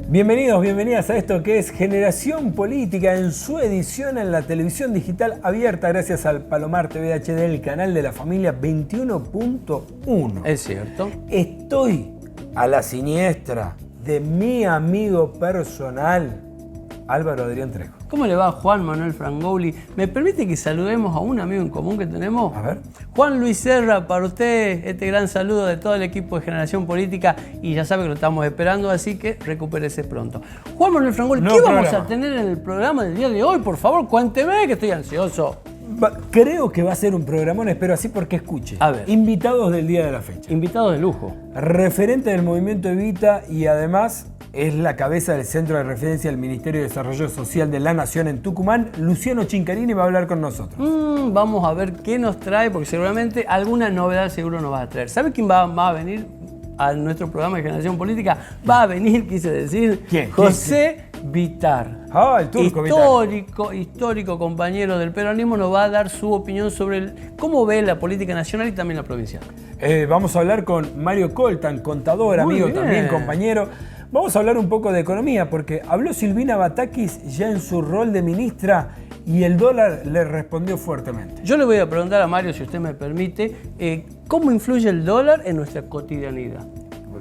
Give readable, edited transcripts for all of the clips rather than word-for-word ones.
Bienvenidos, bienvenidas a esto que es Generación Política en su edición en la televisión digital abierta gracias al Palomar TV HD, el canal de la familia 21.1. Es cierto. Estoy a la siniestra de mi amigo personal, Álvaro Adrián Trejo. ¿Cómo le va Juan Manuel Frangoli? ¿Me permite que saludemos a un amigo en común que tenemos? A ver. Juan Luis Serra, para usted este gran saludo de todo el equipo de Generación Política y ya sabe que lo estamos esperando, así que recupérese pronto. Juan Manuel Frangoli, ¿qué vamos a tener en el programa del día de hoy? Por favor, cuénteme que estoy ansioso. Creo que va a ser un programón, espero así porque escuche. A ver. Invitados del día de la fecha. Invitados de lujo. Referente del movimiento Evita y además es la cabeza del Centro de Referencia del Ministerio de Desarrollo Social de la Nación en Tucumán. Luciano Chincarini va a hablar con nosotros. Vamos a ver qué nos trae, porque seguramente alguna novedad seguro nos va a traer. ¿Sabe quién va a venir a nuestro programa de Generación Política? Va a venir, quise decir, ¿Quién? José Vitar. Ah, el turco Vitar. Histórico compañero del peronismo, nos va a dar su opinión sobre cómo ve la política nacional y también la provincial. Vamos a hablar con Mario Coltan, contador, Muy amigo bien. también, compañero. Vamos a hablar un poco de economía, porque habló Silvina Batakis ya en su rol de ministra y el dólar le respondió fuertemente. Yo le voy a preguntar a Mario, si usted me permite, ¿cómo influye el dólar en nuestra cotidianidad?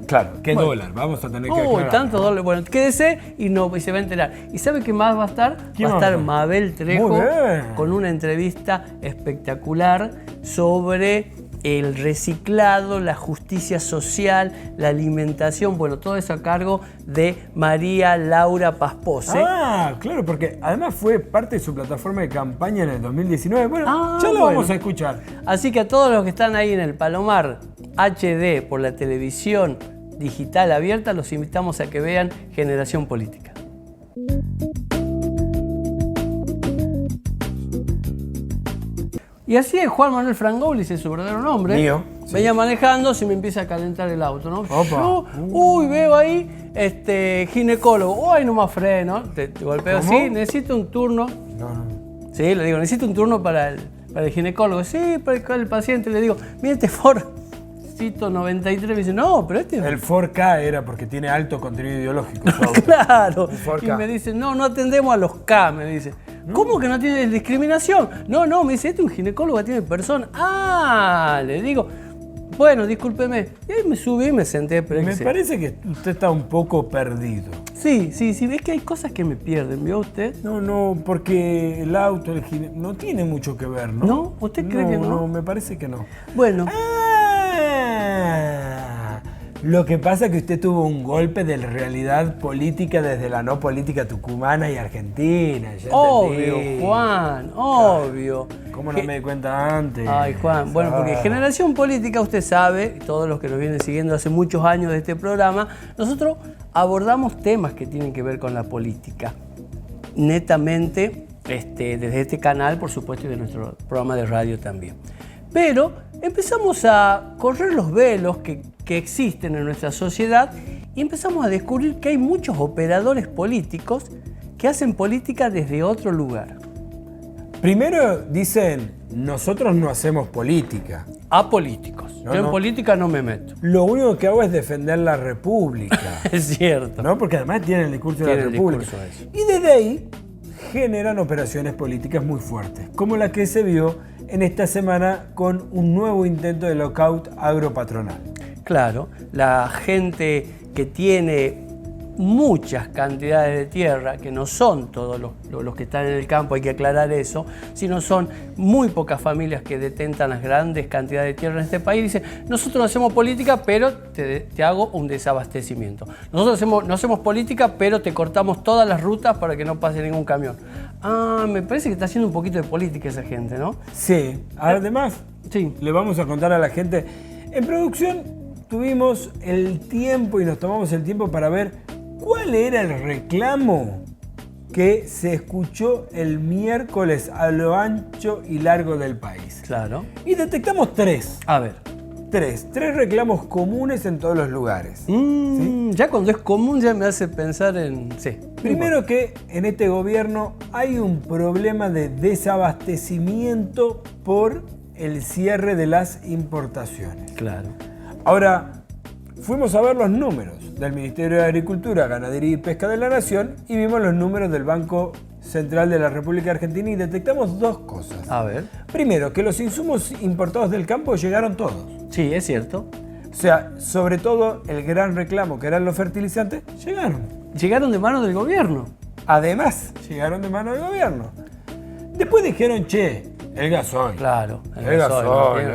Claro, ¿qué Bueno. dólar? Vamos a tener que Uy, aclarar. tantos dólares. Bueno, quédese y se va a enterar. ¿Y sabe qué más va a estar? ¿Quién Va a va a estar estar? Mabel Trejo Muy bien. con una entrevista espectacular sobre el reciclado, la justicia social, la alimentación, bueno, todo eso a cargo de María Laura Paspose. Ah, claro, porque además fue parte de su plataforma de campaña en el 2019. Bueno, ya lo bueno. vamos a escuchar. Así que a todos los que están ahí en el Palomar HD por la televisión digital abierta, los invitamos a que vean Generación Política. Y así es, Juan Manuel Frangoli, es su verdadero nombre. Mío, sí. Venía manejando, se me empieza a calentar el auto, ¿no? Opa. Yo, veo ahí, ginecólogo. Uy, no más freno. Te golpeo. ¿Cómo? Sí, necesito un turno. No. Sí, le digo, necesito un turno para el ginecólogo. Sí, para el paciente. Le digo, mire este Ford Cito 93. Me dice, no, pero este... El 4K era porque tiene alto contenido ideológico. su auto. Claro. El 4K. Y me dice, no atendemos a los K, me dice. ¿Cómo que no tiene discriminación? No, me dice, este es un ginecólogo, tiene persona. Ah, le digo, bueno, discúlpeme. Y ahí me subí y me senté. Pero Me parece que usted está un poco perdido. Sí, es que hay cosas que me pierden, ¿vio usted? No, porque el auto, no tiene mucho que ver, ¿no? ¿No? ¿Usted cree que no? No, me parece que no. Bueno, Lo que pasa es que usted tuvo un golpe de realidad política desde la no política tucumana y argentina. Ya obvio, entendí. Juan, obvio. ¿Cómo no me di cuenta antes? Ay, Juan, bueno, porque Generación Política, usted sabe, todos los que nos vienen siguiendo hace muchos años de este programa, nosotros abordamos temas que tienen que ver con la política. Netamente, desde este canal, por supuesto, y de nuestro programa de radio también. Pero empezamos a correr los velos que existen en nuestra sociedad y empezamos a descubrir que hay muchos operadores políticos que hacen política desde otro lugar. Primero dicen, nosotros no hacemos política. Apolíticos. No, Yo en no. política no me meto. Lo único que hago es defender la República. Es cierto. ¿No? Porque además tienen el discurso de Tiene la el República. discurso ese. Y desde ahí generan operaciones políticas muy fuertes, como la que se vio en esta semana con un nuevo intento de lockout agropatronal. Claro, la gente que tiene muchas cantidades de tierra, que no son todos los que están en el campo, hay que aclarar eso, sino son muy pocas familias que detentan las grandes cantidades de tierra en este país. Dicen, nosotros no hacemos política, pero te hago un desabastecimiento. Nosotros no hacemos política, pero te cortamos todas las rutas para que no pase ningún camión. Ah, me parece que está haciendo un poquito de política esa gente, ¿no? Sí, además, Sí. le vamos a contar a la gente, en producción tuvimos el tiempo y nos tomamos el tiempo para ver cuál era el reclamo que se escuchó el miércoles a lo ancho y largo del país. Claro. Y detectamos tres A ver. reclamos comunes en todos los lugares. Ya cuando es común ya me hace pensar en... Sí. Primero que en este gobierno hay un problema de desabastecimiento por el cierre de las importaciones. Claro. Ahora, fuimos a ver los números del Ministerio de Agricultura, Ganadería y Pesca de la Nación y vimos los números del Banco Central de la República Argentina y detectamos dos cosas. A ver. Primero, que los insumos importados del campo llegaron todos. Sí, es cierto. O sea, sobre todo el gran reclamo que eran los fertilizantes, llegaron. Llegaron de mano del gobierno. Además, llegaron de mano del gobierno. Después dijeron, che, el gasoil. Claro, El gasoil.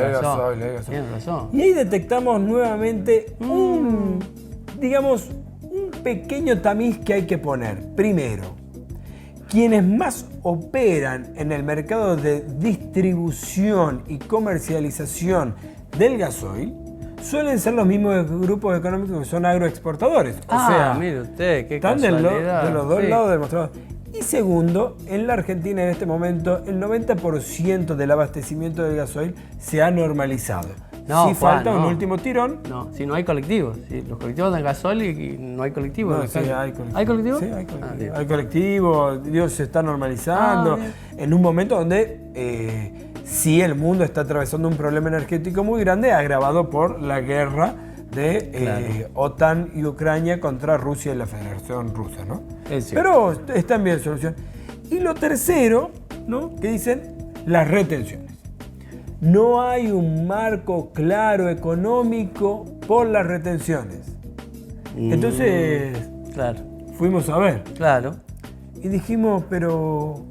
Tienes razón. Y ahí detectamos nuevamente un pequeño tamiz que hay que poner. Primero, quienes más operan en el mercado de distribución y comercialización del gasoil suelen ser los mismos grupos económicos que son agroexportadores. O sea, mire usted, qué están de casualidad. los dos Sí. lados del mostrador. Y segundo, en la Argentina en este momento el 90% del abastecimiento del gasoil se ha normalizado. No, sí Juan, falta un no. último tirón. No, si no hay colectivos. Si los colectivos dan gasol y no hay colectivos. No, sí, hay colectivo. ¿Hay colectivos? Sí, hay colectivo. bien. Hay colectivo, Dios se está normalizando. Bien. En un momento donde sí el mundo está atravesando un problema energético muy grande, agravado por la guerra de Claro. OTAN y Ucrania contra Rusia y la Federación Rusa, ¿no? Es cierto. Pero están bien solución. Y lo tercero, ¿no? Que dicen las retenciones. No hay un marco claro económico por las retenciones. Entonces Claro, fuimos a ver claro. y dijimos, pero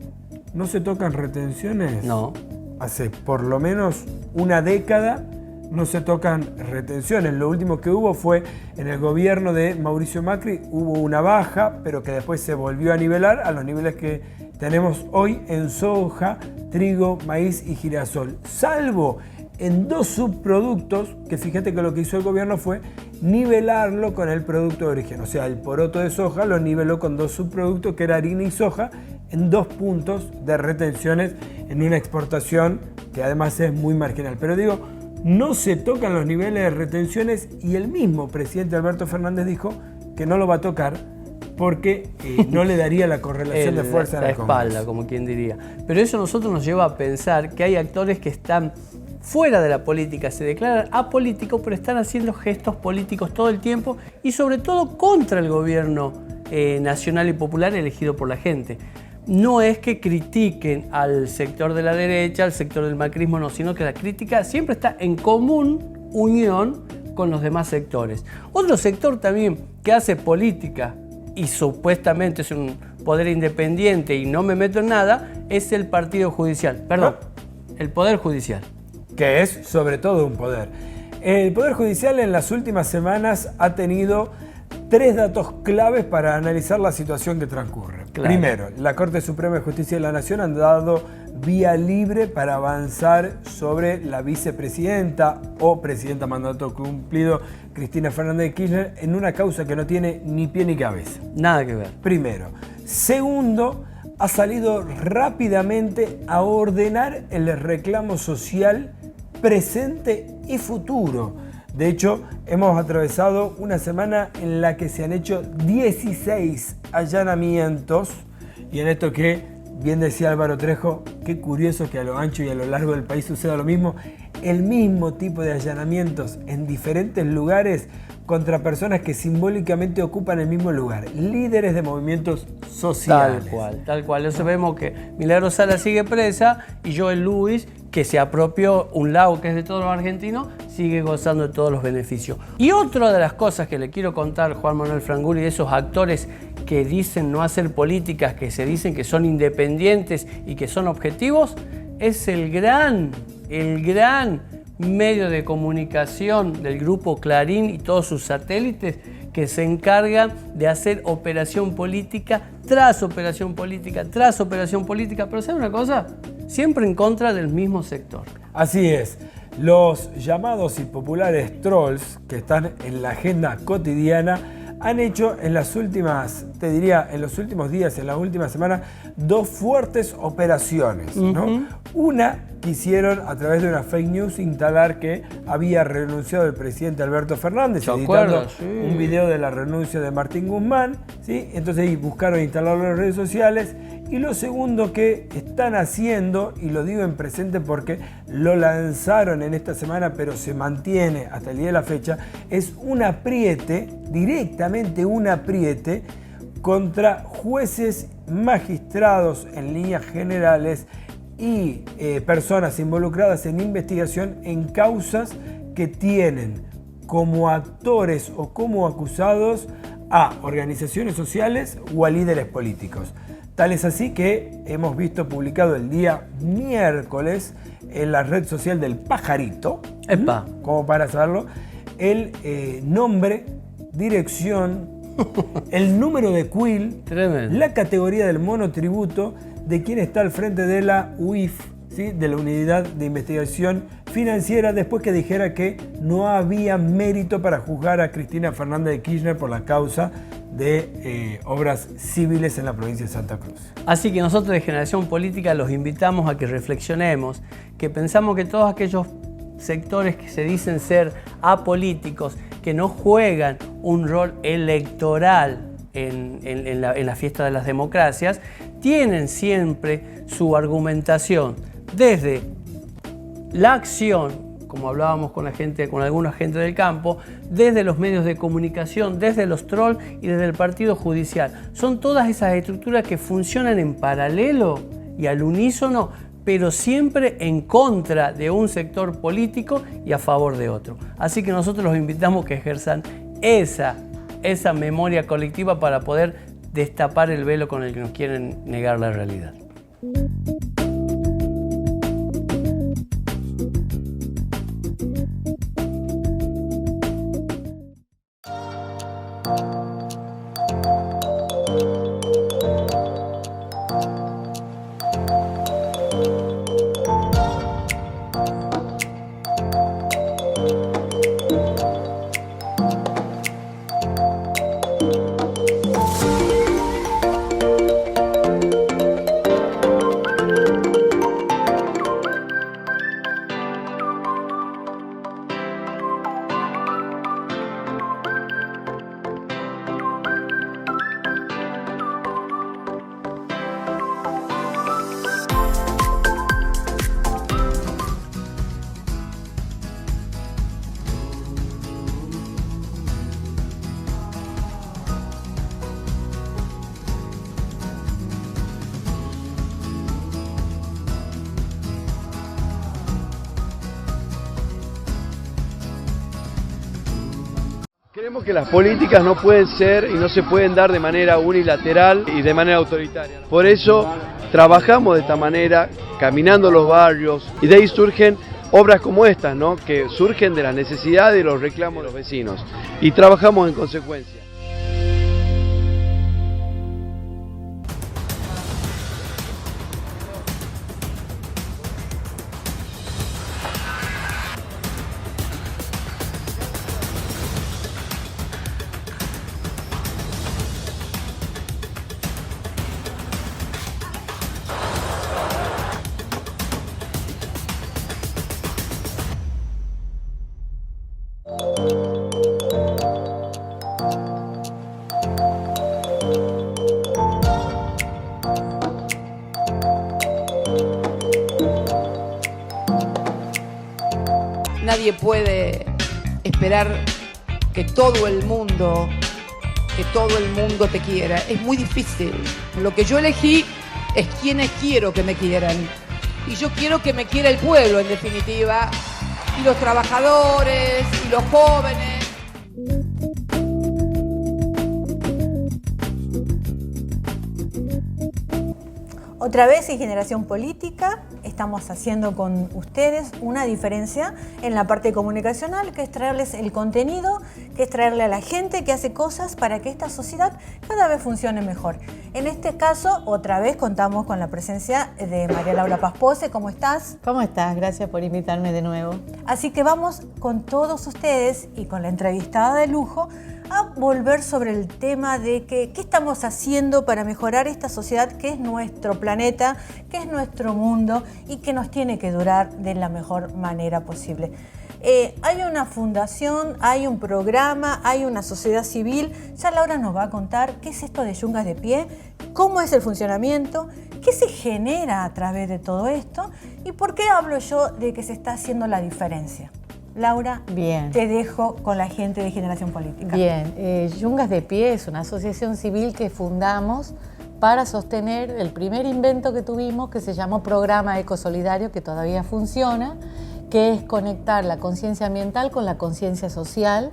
¿no se tocan retenciones? No. Hace por lo menos una década no se tocan retenciones. Lo último que hubo fue en el gobierno de Mauricio Macri, hubo una baja, pero que después se volvió a nivelar a los niveles que tenemos hoy en soja, trigo, maíz y girasol. Salvo en dos subproductos, que fíjate que lo que hizo el gobierno fue nivelarlo con el producto de origen. O sea, el poroto de soja lo niveló con dos subproductos, que era harina y soja, en 2 puntos de retenciones en una exportación que además es muy marginal. Pero digo, no se tocan los niveles de retenciones y el mismo presidente Alberto Fernández dijo que no lo va a tocar porque no le daría la correlación de fuerza en la el Congreso. espalda, como quien diría. Pero eso a nosotros nos lleva a pensar que hay actores que están fuera de la política, se declaran apolíticos, pero están haciendo gestos políticos todo el tiempo y sobre todo contra el gobierno nacional y popular elegido por la gente. No es que critiquen al sector de la derecha, al sector del macrismo, no, sino que la crítica siempre está en común unión con los demás sectores. Otro sector también que hace política y supuestamente es un poder independiente y no me meto en nada, es el Partido Judicial. Perdón, el Poder Judicial. Que es sobre todo un poder. El Poder Judicial en las últimas semanas ha tenido 3 datos claves para analizar la situación que transcurre. Claro. Primero, la Corte Suprema de Justicia de la Nación han dado vía libre para avanzar sobre la vicepresidenta o presidenta mandato cumplido Cristina Fernández de Kirchner en una causa que no tiene ni pie ni cabeza. Nada que ver. Primero. Segundo, ha salido rápidamente a ordenar el reclamo social presente y futuro. De hecho, hemos atravesado una semana en la que se han hecho 16 allanamientos y en esto que, bien decía Álvaro Trejo, qué curioso que a lo ancho y a lo largo del país suceda lo mismo, el mismo tipo de allanamientos en diferentes lugares contra personas que simbólicamente ocupan el mismo lugar, líderes de movimientos sociales. Tal cual. Entonces vemos que Milagro Sala sigue presa y Joel Luis, que se apropió un lago que es de todos los argentinos, sigue gozando de todos los beneficios. Y otra de las cosas que le quiero contar, Juan Manuel Frangulli, de esos actores que dicen no hacer políticas, que se dicen que son independientes y que son objetivos, es el gran medio de comunicación del grupo Clarín y todos sus satélites que se encargan de hacer operación política tras operación política, tras operación política. Pero ¿sabe una cosa? Siempre en contra del mismo sector. Así es. Los llamados y populares trolls que están en la agenda cotidiana han hecho en las últimas, te diría, en los últimos días, en las últimas semanas, 2 fuertes operaciones, ¿no? Una quisieron a través de una fake news instalar que había renunciado el presidente Alberto Fernández, editando un video de la renuncia de Martín Guzmán, ¿sí? Entonces buscaron instalarlo en las redes sociales Y lo segundo que están haciendo, y lo digo en presente porque lo lanzaron en esta semana, pero se mantiene hasta el día de la fecha, es un apriete, directamente un apriete, contra jueces, magistrados en líneas generales y personas involucradas en investigación en causas que tienen como actores o como acusados a organizaciones sociales o a líderes políticos. Tal es así que hemos visto publicado el día miércoles en la red social del Pajarito, como para saberlo, el nombre, dirección, el número de quill, tremendo, la categoría del monotributo de quien está al frente de la UIF, ¿sí? De la Unidad de Investigación Financiera, después que dijera que no había mérito para juzgar a Cristina Fernández de Kirchner por la causa de obras civiles en la provincia de Santa Cruz. Así que nosotros de Generación Política los invitamos a que reflexionemos, que pensamos que todos aquellos sectores que se dicen ser apolíticos, que no juegan un rol electoral en la fiesta de las democracias, tienen siempre su argumentación desde la acción, como hablábamos con alguna gente del campo, desde los medios de comunicación, desde los trolls y desde el partido judicial. Son todas esas estructuras que funcionan en paralelo y al unísono, pero siempre en contra de un sector político y a favor de otro. Así que nosotros los invitamos a que ejerzan esa memoria colectiva para poder destapar el velo con el que nos quieren negar la realidad. Creemos que las políticas no pueden ser y no se pueden dar de manera unilateral y de manera autoritaria. Por eso trabajamos de esta manera, caminando los barrios, y de ahí surgen obras como estas, ¿no? Que surgen de las necesidades y los reclamos de los vecinos. Y trabajamos en consecuencia. Nadie puede esperar que todo el mundo te quiera. Es muy difícil. Lo que yo elegí es quienes quiero que me quieran. Y yo quiero que me quiera el pueblo, en definitiva, y los trabajadores, y los jóvenes. Otra vez en Generación Política estamos haciendo con ustedes una diferencia en la parte comunicacional, que es traerles el contenido, que es traerle a la gente que hace cosas para que esta sociedad cada vez funcione mejor. En este caso, otra vez contamos con la presencia de María Laura Paspose. ¿Cómo estás? ¿Cómo estás? Gracias por invitarme de nuevo. Así que vamos con todos ustedes y con la entrevistada de lujo a volver sobre el tema de qué estamos haciendo para mejorar esta sociedad que es nuestro planeta, que es nuestro mundo y que nos tiene que durar de la mejor manera posible. Hay una fundación, hay un programa, hay una sociedad civil. Ya Laura nos va a contar qué es esto de Yungas de Pie, cómo es el funcionamiento, qué se genera a través de todo esto y por qué hablo yo de que se está haciendo la diferencia. Laura, Bien. te dejo con la gente de Generación Política. Bien, Yungas de Pie es una asociación civil que fundamos para sostener el primer invento que tuvimos, que se llamó Programa Ecosolidario, que todavía funciona, que es conectar la conciencia ambiental con la conciencia social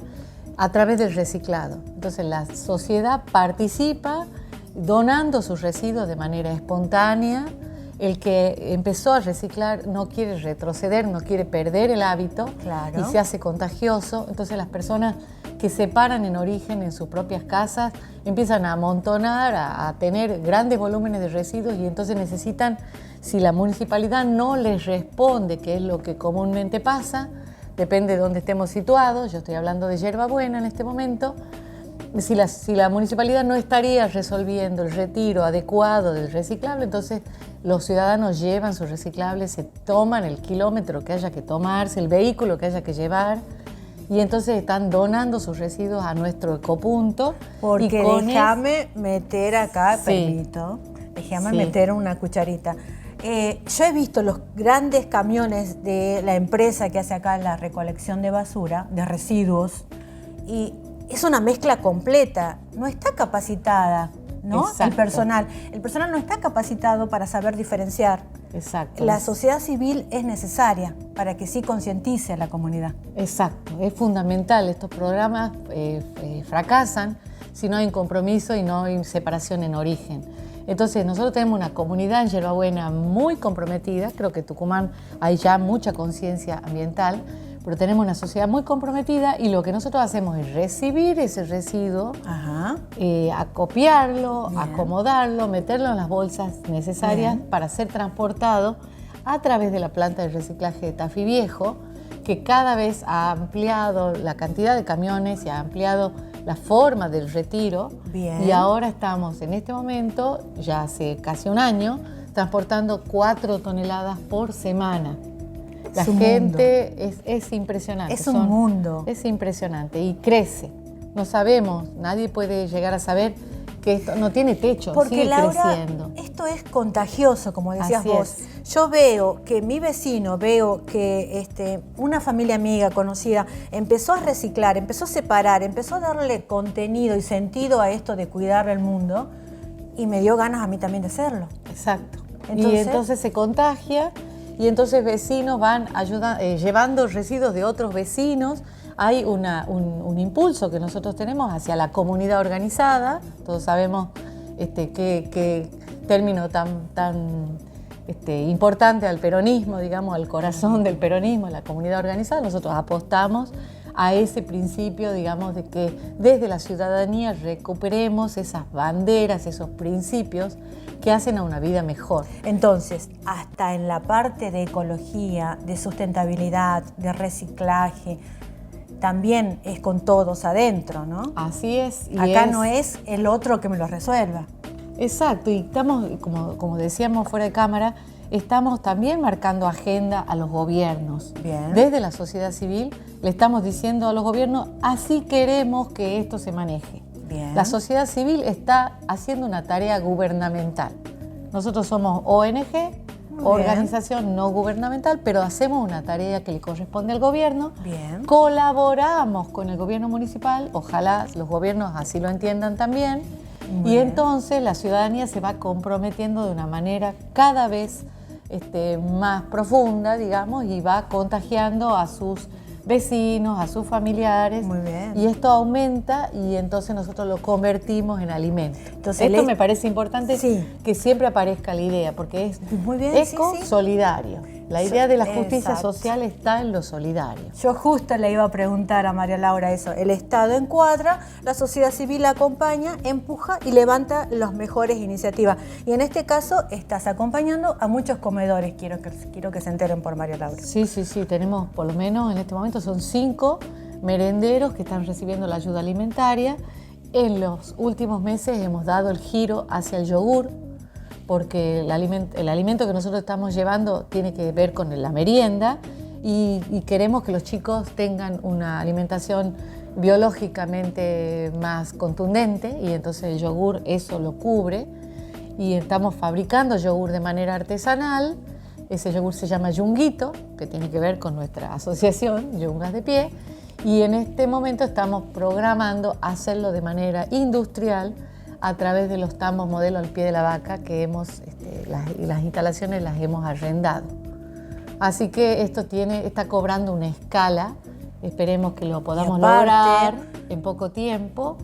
a través del reciclado. Entonces la sociedad participa donando sus residuos de manera espontánea. El que empezó a reciclar no quiere retroceder, no quiere perder el hábito, Claro. y se hace contagioso. Entonces las personas que se paran en origen en sus propias casas empiezan a amontonar, a tener grandes volúmenes de residuos y entonces necesitan, si la municipalidad no les responde, que es lo que comúnmente pasa, depende de dónde estemos situados, yo estoy hablando de Yerbabuena en este momento, si la municipalidad no estaría resolviendo el retiro adecuado del reciclable, entonces los ciudadanos llevan sus reciclables, se toman el kilómetro que haya que tomarse, el vehículo que haya que llevar, y entonces están donando sus residuos a nuestro ecopunto. Porque y con déjame meter acá, Sí. permito, déjame Sí. meter una cucharita. Yo he visto los grandes camiones de la empresa que hace acá la recolección de basura, de residuos, y es una mezcla completa, no está capacitada, ¿no? Exacto. El personal no está capacitado para saber diferenciar. Exacto. La sociedad civil es necesaria para que sí concientice a la comunidad. Exacto, es fundamental. Estos programas fracasan si no hay un compromiso y no hay separación en origen. Entonces nosotros tenemos una comunidad en Yerbabuena muy comprometida, creo que en Tucumán hay ya mucha conciencia ambiental, pero tenemos una sociedad muy comprometida y lo que nosotros hacemos es recibir ese residuo, Ajá. acopiarlo, Bien. acomodarlo, meterlo en las bolsas necesarias Bien. para ser transportado a través de la planta de reciclaje de Tafí Viejo, que cada vez ha ampliado la cantidad de camiones y ha ampliado la forma del retiro. Bien. Y ahora estamos en este momento, ya hace casi un año, transportando 4 toneladas por semana. La Es un gente es impresionante. Es un mundo. Es impresionante y crece. No sabemos, nadie puede llegar a saber que esto no tiene techo, Porque sigue Laura, creciendo. esto es contagioso, como decías Así vos. es. Yo veo que mi vecino, veo que una familia amiga, conocida, empezó a reciclar, empezó a separar, empezó a darle contenido y sentido a esto de cuidar el mundo y me dio ganas a mí también de hacerlo. Exacto. Entonces- y entonces se contagia y entonces vecinos van llevando residuos de otros vecinos. Hay un impulso que nosotros tenemos hacia la comunidad organizada. Todos sabemos qué término tan importante al peronismo, digamos, al corazón del peronismo, la comunidad organizada. Nosotros apostamos a ese principio, digamos, de que desde la ciudadanía recuperemos esas banderas, esos principios que hacen a una vida mejor. Entonces, hasta en la parte de ecología, de sustentabilidad, de reciclaje, también es con todos adentro, ¿no? Así es. Y Acá no es el otro que me lo resuelva. Exacto, y estamos, como decíamos fuera de cámara, estamos también marcando agenda a los gobiernos. Bien. Desde la sociedad civil le estamos diciendo a los gobiernos, así queremos que esto se maneje. Bien. La sociedad civil está haciendo una tarea gubernamental. Nosotros somos ONG, Muy organización no gubernamental, pero hacemos una tarea que le corresponde al gobierno. Bien. Colaboramos con el gobierno municipal, ojalá los gobiernos así lo entiendan también. Muy Y bien. entonces la ciudadanía se va comprometiendo de una manera cada vez más profunda, digamos, y va contagiando a sus vecinos, a sus familiares. Muy bien. Y esto aumenta y entonces nosotros lo convertimos en alimento. Entonces, Esto me parece importante Sí. que siempre aparezca la idea, porque es Muy bien, sí, sí. eco-solidario. La idea de la justicia Exacto. social está en lo solidario. Yo justo le iba a preguntar a María Laura eso. El Estado encuadra, la sociedad civil acompaña, empuja y levanta las mejores iniciativas. Y en este caso estás acompañando a muchos comedores. Quiero que se enteren por María Laura. Sí, tenemos por lo menos en este momento son 5 merenderos que están recibiendo la ayuda alimentaria. En los últimos meses hemos dado el giro hacia el yogur, porque el alimento que nosotros estamos llevando tiene que ver con la merienda. y queremos que los chicos tengan una alimentación biológicamente más contundente y entonces el yogur eso lo cubre y estamos fabricando yogur de manera artesanal. Ese yogur se llama Yunguito, que tiene que ver con nuestra asociación Yungas de Pie, y en este momento estamos programando hacerlo de manera industrial a través de los tambos modelo al pie de la vaca que las instalaciones las hemos arrendado. Así que esto está cobrando una escala, esperemos que lo podamos lograr en poco tiempo,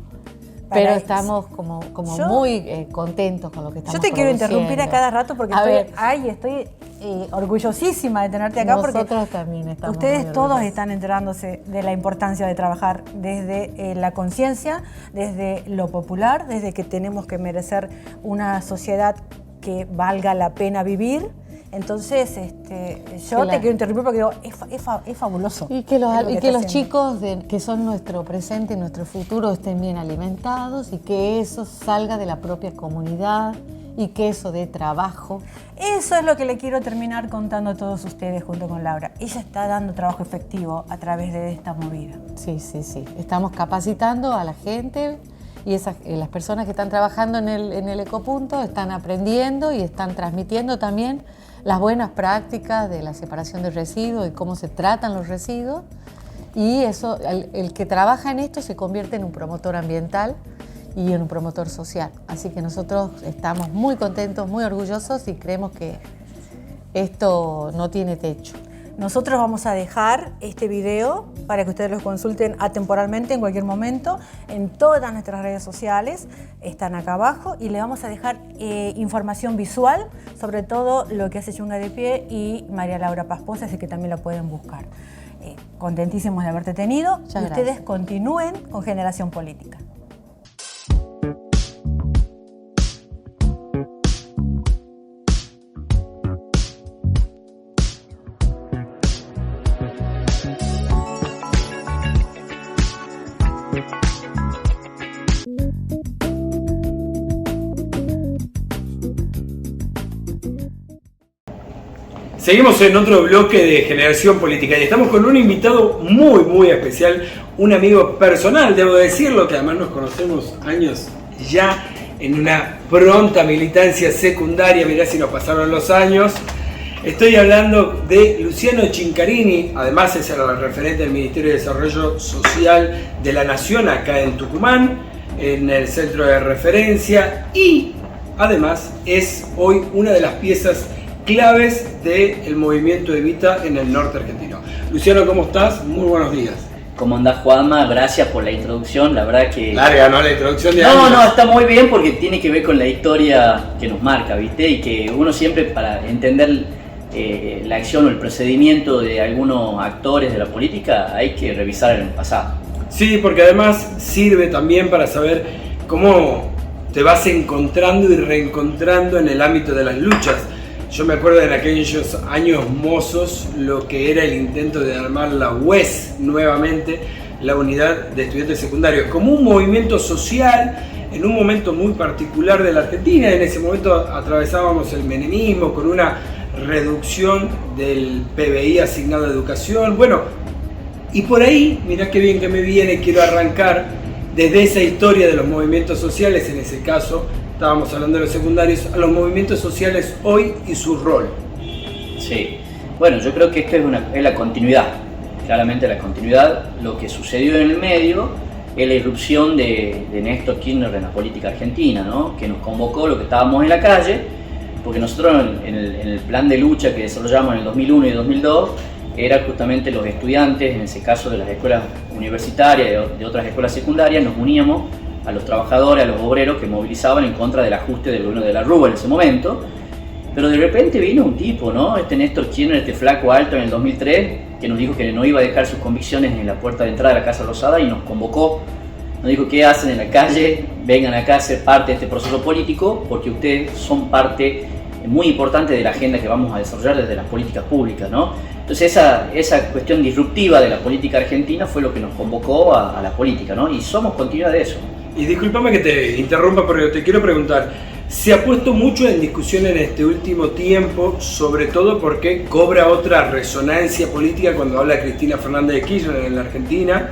pero estamos como muy contentos con lo que estamos Yo te quiero produciendo. interrumpir a cada rato porque estoy orgullosísima de tenerte acá. Nosotros porque también estamos ustedes muy todos orgullosos. están enterándose de la importancia de trabajar desde la conciencia, desde lo popular, desde que tenemos que merecer una sociedad que valga la pena vivir. Entonces, yo te quiero interrumpir porque digo, es fabuloso. Y que los haciendo. chicos que son nuestro presente y nuestro futuro estén bien alimentados y que eso salga de la propia comunidad y que eso dé trabajo. Eso es lo que le quiero terminar contando a todos ustedes junto con Laura. Ella está dando trabajo efectivo a través de esta movida. Sí. Estamos capacitando a la gente y las personas que están trabajando en el ecopunto están aprendiendo y están transmitiendo también las buenas prácticas de la separación de residuos y cómo se tratan los residuos. Y eso, el que trabaja en esto se convierte en un promotor ambiental y en un promotor social. Así que nosotros estamos muy contentos, muy orgullosos y creemos que esto no tiene techo. Nosotros vamos a dejar este video para que ustedes lo consulten atemporalmente en cualquier momento en todas nuestras redes sociales, están acá abajo, y le vamos a dejar información visual sobre todo lo que hace Yungas de Pie y María Laura Pasposa, así que también la pueden buscar. Contentísimos de haberte tenido. Muchas y ustedes gracias. continúen con Generación Política. Seguimos en otro bloque de Generación Política y estamos con un invitado muy especial, un amigo personal, debo decirlo, que además nos conocemos años ya en una pronta militancia secundaria, mirá si nos pasaron los años. Estoy hablando de Luciano Chincarini, además es el referente del Ministerio de Desarrollo Social de la Nación acá en Tucumán, en el centro de referencia, y además es hoy una de las piezas claves del movimiento Evita en el norte argentino. Luciano, ¿cómo estás? Muy buenos días. ¿Cómo andás, Juanma? Gracias por la introducción, la verdad que... Larga, ¿no? La introducción de años. No, está muy bien porque tiene que ver con la historia que nos marca, ¿viste? Y que uno siempre, para entender la acción o el procedimiento de algunos actores de la política, hay que revisar el pasado. Sí, porque además sirve también para saber cómo te vas encontrando y reencontrando en el ámbito de las luchas. Yo me acuerdo en aquellos años mozos lo que era el intento de armar la UES nuevamente, la Unidad de Estudiantes Secundarios, como un movimiento social en un momento muy particular de la Argentina. En ese momento atravesábamos el menemismo con una reducción del PBI asignado a educación. Bueno, y por ahí, mirá qué bien que me viene, quiero arrancar desde esa historia de los movimientos sociales, en ese caso estábamos hablando de los secundarios, a los movimientos sociales hoy y su rol. Sí, bueno, yo creo que esto es la continuidad, claramente la continuidad. Lo que sucedió en el medio es la irrupción de Néstor Kirchner en la política argentina, ¿no? Que nos convocó, lo que estábamos en la calle, porque nosotros en el plan de lucha que desarrollamos en el 2001 y 2002, era justamente los estudiantes, en ese caso de las escuelas universitarias, de otras escuelas secundarias, nos uníamos a los trabajadores, a los obreros que movilizaban en contra del ajuste del gobierno de la Rúa en ese momento. Pero de repente vino un tipo, ¿no? Este Néstor Kirchner, este flaco alto en el 2003, que nos dijo que no iba a dejar sus convicciones en la puerta de entrada de la Casa Rosada y nos convocó. Nos dijo, ¿qué hacen en la calle? Vengan acá a ser parte de este proceso político porque ustedes son parte muy importante de la agenda que vamos a desarrollar desde las políticas públicas, ¿no? Entonces esa cuestión disruptiva de la política argentina fue lo que nos convocó a la política, ¿no? Y somos continuidad de eso. Y discúlpame que te interrumpa, pero te quiero preguntar, se ha puesto mucho en discusión en este último tiempo, sobre todo porque cobra otra resonancia política cuando habla Cristina Fernández de Kirchner en la Argentina.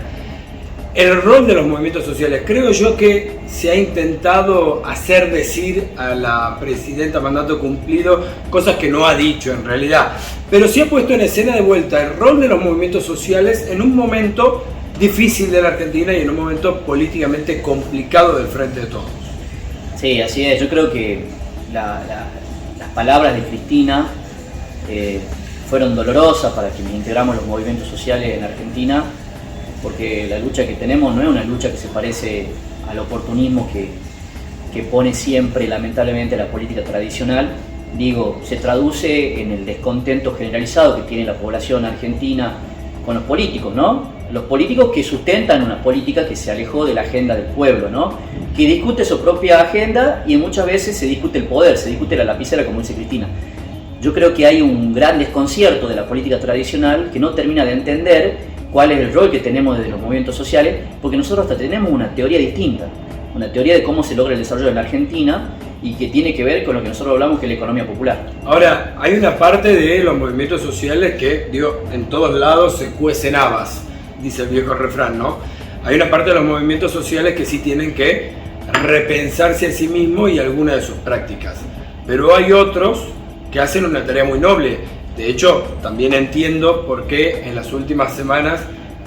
El rol de los movimientos sociales. Creo yo que se ha intentado hacer decir a la presidenta mandato cumplido cosas que no ha dicho en realidad, pero sí ha puesto en escena de vuelta el rol de los movimientos sociales en un momento difícil de la Argentina y en un momento políticamente complicado del Frente de Todos. Sí, así es. Yo creo que las palabras de Cristina fueron dolorosas para quienes integramos los movimientos sociales en Argentina, porque la lucha que tenemos no es una lucha que se parece al oportunismo que pone siempre, lamentablemente, la política tradicional. Digo, se traduce en el descontento generalizado que tiene la población argentina con los políticos, ¿no? Los políticos que sustentan una política que se alejó de la agenda del pueblo, ¿no? Que discute su propia agenda y muchas veces se discute el poder, se discute la lapicera, como dice Cristina. Yo creo que hay un gran desconcierto de la política tradicional que no termina de entender cuál es el rol que tenemos desde los movimientos sociales, porque nosotros hasta tenemos una teoría distinta, una teoría de cómo se logra el desarrollo en la Argentina y que tiene que ver con lo que nosotros hablamos que es la economía popular. Ahora, hay una parte de los movimientos sociales que, digo, en todos lados se cuecen habas, dice el viejo refrán, ¿no? Hay una parte de los movimientos sociales que sí tienen que repensarse a sí mismos y algunas de sus prácticas, pero hay otros que hacen una tarea muy noble. De hecho, también entiendo por qué en las últimas semanas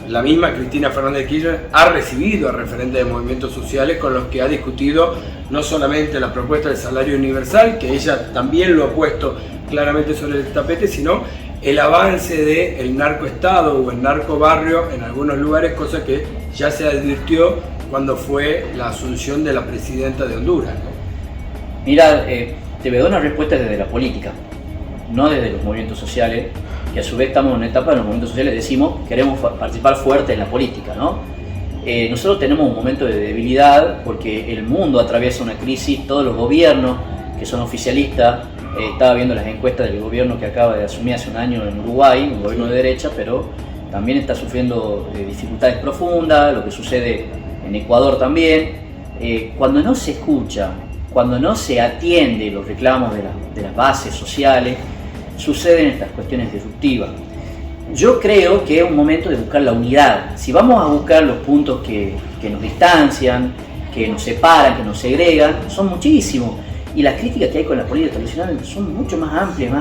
la misma Cristina Fernández de Kirchner ha recibido a referentes de movimientos sociales con los que ha discutido no solamente la propuesta del salario universal, que ella también lo ha puesto claramente sobre el tapete, sino el avance del narcoestado o el narcobarrio en algunos lugares, cosa que ya se advirtió cuando fue la asunción de la presidenta de Honduras, ¿no? Mira, te voy a dar una respuesta desde la política, no desde los movimientos sociales, que a su vez estamos en una etapa de los movimientos sociales, decimos, queremos participar fuerte en la política, ¿no? Nosotros tenemos un momento de debilidad porque el mundo atraviesa una crisis, todos los gobiernos que son oficialistas, estaba viendo las encuestas del gobierno que acaba de asumir hace un año en Uruguay, un gobierno de derecha, pero también está sufriendo dificultades profundas, lo que sucede en Ecuador también. Cuando no se escucha, cuando no se atiende los reclamos de las bases sociales, suceden estas cuestiones disruptivas. Yo creo que es un momento de buscar la unidad. Si vamos a buscar los puntos que nos distancian, que nos separan, que nos segregan, son muchísimos. Y las críticas que hay con la política tradicional son mucho más amplias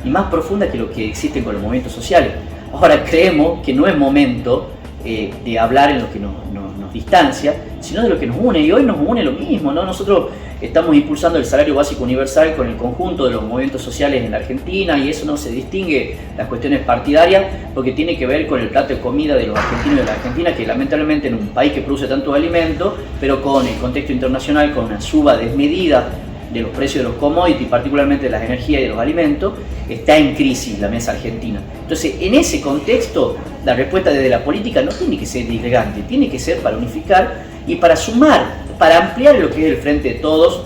y más profundas que lo que existen con los movimientos sociales. Ahora creemos que no es momento de hablar en lo que nos distancia, sino de lo que nos une, y hoy nos une lo mismo, ¿no? Nosotros estamos impulsando el salario básico universal con el conjunto de los movimientos sociales en la Argentina, y eso no se distingue las cuestiones partidarias, porque tiene que ver con el plato de comida de los argentinos y de la Argentina, que lamentablemente en un país que produce tantos alimentos, pero con el contexto internacional, con una suba desmedida de los precios de los commodities, particularmente de las energías y de los alimentos, está en crisis la mesa argentina. Entonces, en ese contexto, la respuesta desde la política no tiene que ser disgregante, tiene que ser para unificar y para sumar, para ampliar lo que es el Frente de Todos,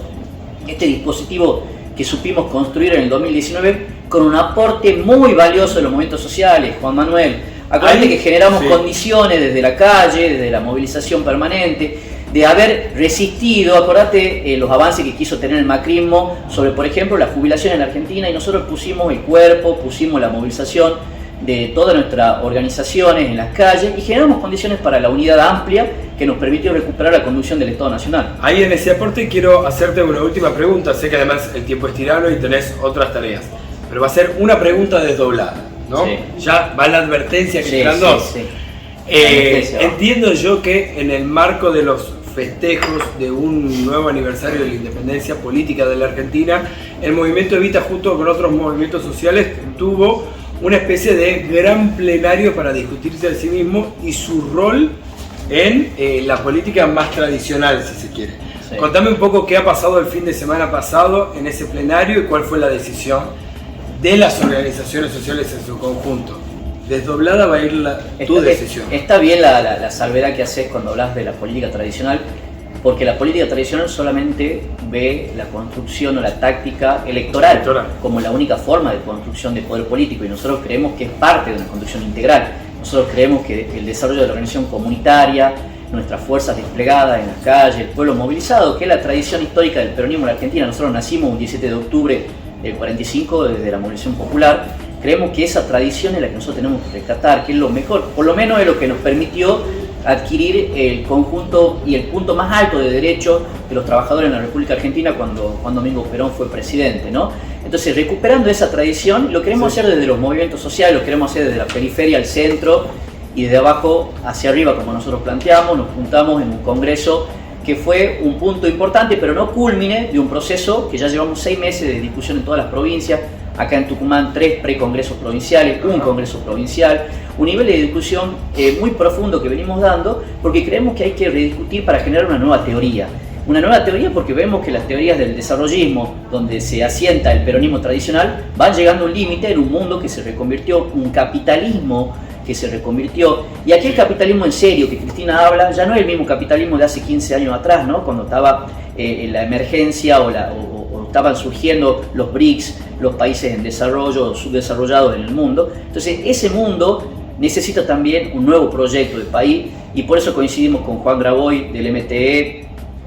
este dispositivo que supimos construir en el 2019 con un aporte muy valioso de los movimientos sociales. Juan Manuel, acuérdate que generamos condiciones desde la calle, desde la movilización permanente, de haber resistido, acordate los avances que quiso tener el macrismo sobre, por ejemplo, la jubilación en la Argentina, y nosotros pusimos el cuerpo, pusimos la movilización de todas nuestras organizaciones en las calles y generamos condiciones para la unidad amplia que nos permitió recuperar la conducción del Estado Nacional. Ahí en ese aporte quiero hacerte una última pregunta, sé que además el tiempo es tirano y tenés otras tareas, pero va a ser una pregunta desdoblada, ¿no? Sí. Ya va la advertencia que serán dos. Sí. Entiendo yo que en el marco de los festejos de un nuevo aniversario de la independencia política de la Argentina, el movimiento Evita, junto con otros movimientos sociales, tuvo una especie de gran plenario para discutirse a sí mismo y su rol en la política más tradicional, si se quiere. Sí. Contame un poco qué ha pasado el fin de semana pasado en ese plenario y cuál fue la decisión de las organizaciones sociales en su conjunto. Desdoblada va a ir tu decisión. Está bien la salvedad que haces cuando hablas de la política tradicional, porque la política tradicional solamente ve la construcción o la táctica electoral como la única forma de construcción de poder político, y nosotros creemos que es parte de una construcción integral. Nosotros creemos que el desarrollo de la organización comunitaria, nuestras fuerzas desplegadas en las calles, el pueblo movilizado, que es la tradición histórica del peronismo en la Argentina. Nosotros nacimos un 17 de octubre del 45 desde la movilización popular. Creemos que esa tradición es la que nosotros tenemos que rescatar, que es lo mejor, por lo menos es lo que nos permitió adquirir el conjunto y el punto más alto de derechos de los trabajadores en la República Argentina cuando Juan Domingo Perón fue presidente, ¿no? Entonces, recuperando esa tradición, lo queremos hacer desde los movimientos sociales, lo queremos hacer desde la periferia al centro y desde abajo hacia arriba, como nosotros planteamos. Nos juntamos en un congreso que fue un punto importante, pero no culmine de un proceso que ya llevamos 6 meses de discusión en todas las provincias. Acá en Tucumán 3 precongresos provinciales, un congreso provincial, un nivel de discusión muy profundo que venimos dando, porque creemos que hay que rediscutir para generar una nueva teoría. Una nueva teoría porque vemos que las teorías del desarrollismo, donde se asienta el peronismo tradicional, van llegando a un límite en un mundo que se reconvirtió, un capitalismo que se reconvirtió, y aquel capitalismo en serio que Cristina habla ya no es el mismo capitalismo de hace 15 años atrás, ¿no? Cuando estaba la emergencia o estaban surgiendo los BRICS, los países en desarrollo o subdesarrollados en el mundo. Entonces ese mundo necesita también un nuevo proyecto de país, y por eso coincidimos con Juan Graboy del MTE,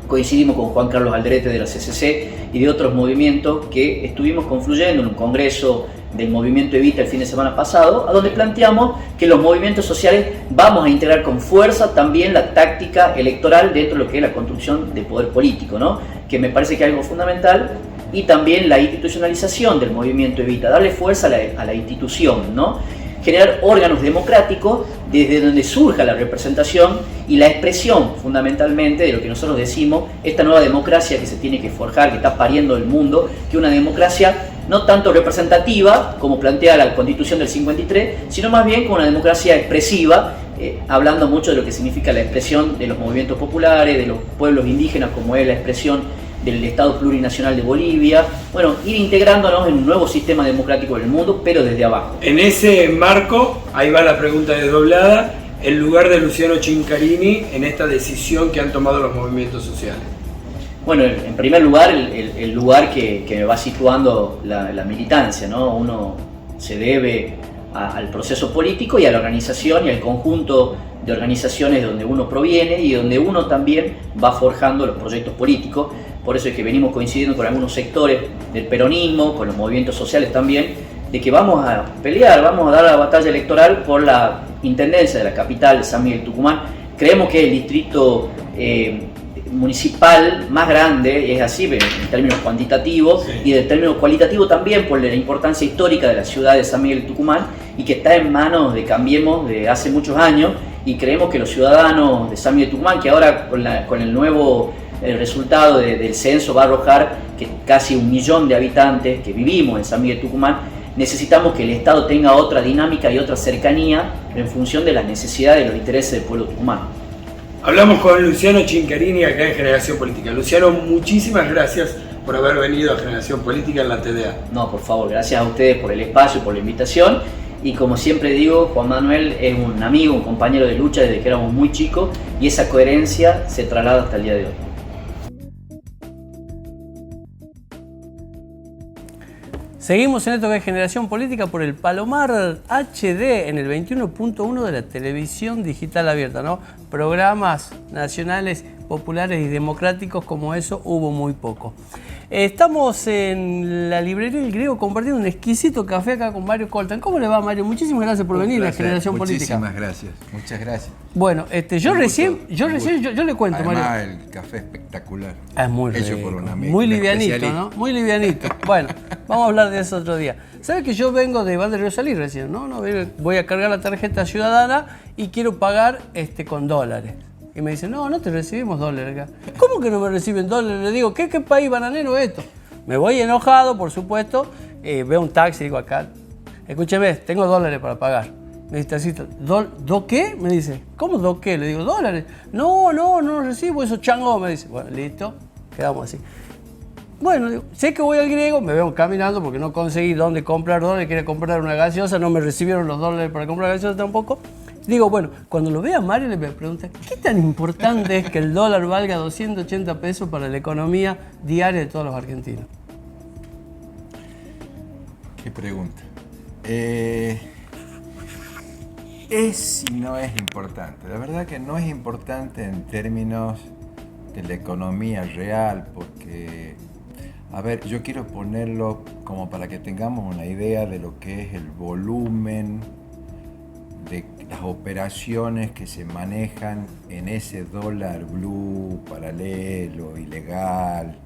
coincidimos con Juan Carlos Alderete de la CCC y de otros movimientos que estuvimos confluyendo en un congreso del movimiento Evita el fin de semana pasado, a donde planteamos que los movimientos sociales vamos a integrar con fuerza también la táctica electoral dentro de lo que es la construcción de poder político, ¿no? Que me parece que es algo fundamental, y también la institucionalización del movimiento Evita, darle fuerza a la institución, ¿no? Generar órganos democráticos desde donde surja la representación y la expresión fundamentalmente de lo que nosotros decimos, esta nueva democracia que se tiene que forjar, que está pariendo el mundo, que una democracia no tanto representativa como plantea la Constitución del 53, sino más bien como una democracia expresiva, hablando mucho de lo que significa la expresión de los movimientos populares, de los pueblos indígenas, como es la expresión del Estado Plurinacional de Bolivia. Bueno, ir integrándonos en un nuevo sistema democrático del mundo, pero desde abajo. En ese marco, ahí va la pregunta desdoblada, el lugar de Luciano Chincarini en esta decisión que han tomado los movimientos sociales. Bueno, en primer lugar, el lugar que me va situando la militancia, ¿no? Uno se debe al proceso político y a la organización y al conjunto de organizaciones de donde uno proviene y donde uno también va forjando los proyectos políticos. Por eso es que venimos coincidiendo con algunos sectores del peronismo, con los movimientos sociales también, de que vamos a pelear, vamos a dar la batalla electoral por la intendencia de la capital de San Miguel Tucumán. Creemos que es el distrito municipal más grande, es así en términos cuantitativos, sí, y en términos cualitativos también por la importancia histórica de la ciudad de San Miguel Tucumán, y que está en manos de Cambiemos de hace muchos años, y creemos que los ciudadanos de San Miguel Tucumán, que ahora con el nuevo resultado del censo va a arrojar que casi 1 millón de habitantes que vivimos en San Miguel Tucumán, necesitamos que el Estado tenga otra dinámica y otra cercanía en función de las necesidades y los intereses del pueblo tucumano. Hablamos con Luciano Chincarini acá en Generación Política. Luciano, muchísimas gracias por haber venido a Generación Política en la TDA. No, por favor, gracias a ustedes por el espacio, por la invitación. Y como siempre digo, Juan Manuel es un amigo, un compañero de lucha desde que éramos muy chicos, y esa coherencia se traslada hasta el día de hoy. Seguimos en esto que es Generación Política por el Palomar HD en el 21.1 de la televisión digital abierta, ¿no? Programas nacionales, populares y democráticos como eso hubo muy poco. Estamos en la librería del Griego compartiendo un exquisito café acá con Mario Coltan. ¿Cómo le va, Mario? Muchísimas gracias por venir a Generación Política. Muchísimas gracias, muchas gracias. Bueno, yo le cuento, además, Mario. el café espectacular. Es muy hecho rico, por un amigo, muy un livianito, especialista. ¿no? Muy livianito. Bueno, vamos a hablar de eso otro día. ¿Sabes que yo vengo de Val de Río Salí recién, no? Voy a cargar la tarjeta ciudadana y quiero pagar con dólares. Y me dicen, no te recibimos dólares acá. ¿Cómo que no me reciben dólares? Le digo, ¿qué país bananero es esto? Me voy enojado, por supuesto, veo un taxi y digo acá, escúcheme, tengo dólares para pagar. Me dice, ¿do qué? Me dice, ¿cómo do qué? Le digo, ¿dólares? No recibo, eso chango, me dice. Bueno, listo, quedamos así. Bueno, digo, sé que voy al Griego, me veo caminando porque no conseguí dónde comprar dólares, quería comprar una gaseosa, no me recibieron los dólares para comprar gaseosa tampoco. Digo, bueno, cuando lo vea Mario le voy a preguntar, ¿qué tan importante es que el dólar valga 280 pesos para la economía diaria de todos los argentinos? Qué pregunta. Es y no es importante. La verdad que no es importante en términos de la economía real, porque, a ver, yo quiero ponerlo como para que tengamos una idea de lo que es el volumen de las operaciones que se manejan en ese dólar blue, paralelo, ilegal,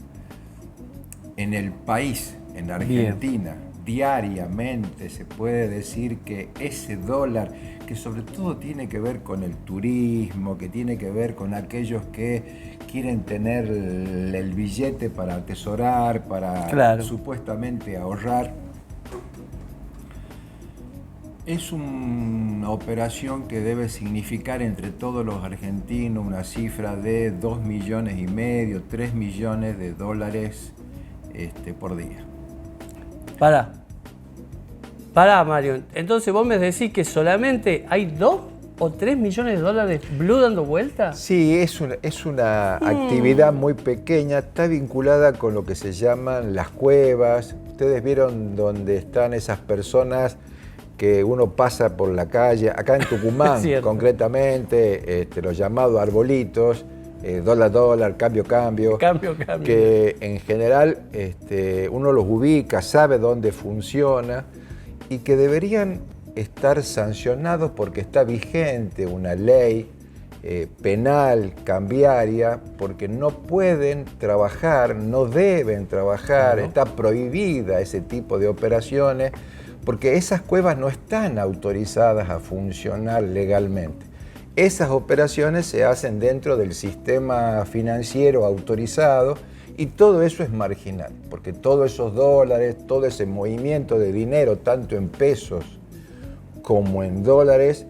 en el país, en la Argentina. Bien. Diariamente se puede decir que ese dólar, que sobre todo tiene que ver con el turismo, que tiene que ver con aquellos que quieren tener el billete para atesorar, para supuestamente ahorrar, es una operación que debe significar entre todos los argentinos una cifra de 2,5 millones, 3 millones de dólares por día. Pará, Mario. Entonces vos me decís que solamente hay 2 o 3 millones de dólares blue dando vuelta. Sí, es una actividad muy pequeña, está vinculada con lo que se llaman las cuevas. Ustedes vieron donde están esas personas que uno pasa por la calle, acá en Tucumán concretamente, los llamados arbolitos, dólar, cambio, que en general uno los ubica, sabe dónde funciona y que deberían estar sancionados porque está vigente una ley penal, cambiaria, porque no pueden trabajar, no deben trabajar, está prohibida ese tipo de operaciones, porque esas cuevas no están autorizadas a funcionar legalmente. Esas operaciones se hacen dentro del sistema financiero autorizado y todo eso es marginal, porque todos esos dólares, todo ese movimiento de dinero, tanto en pesos como en dólares,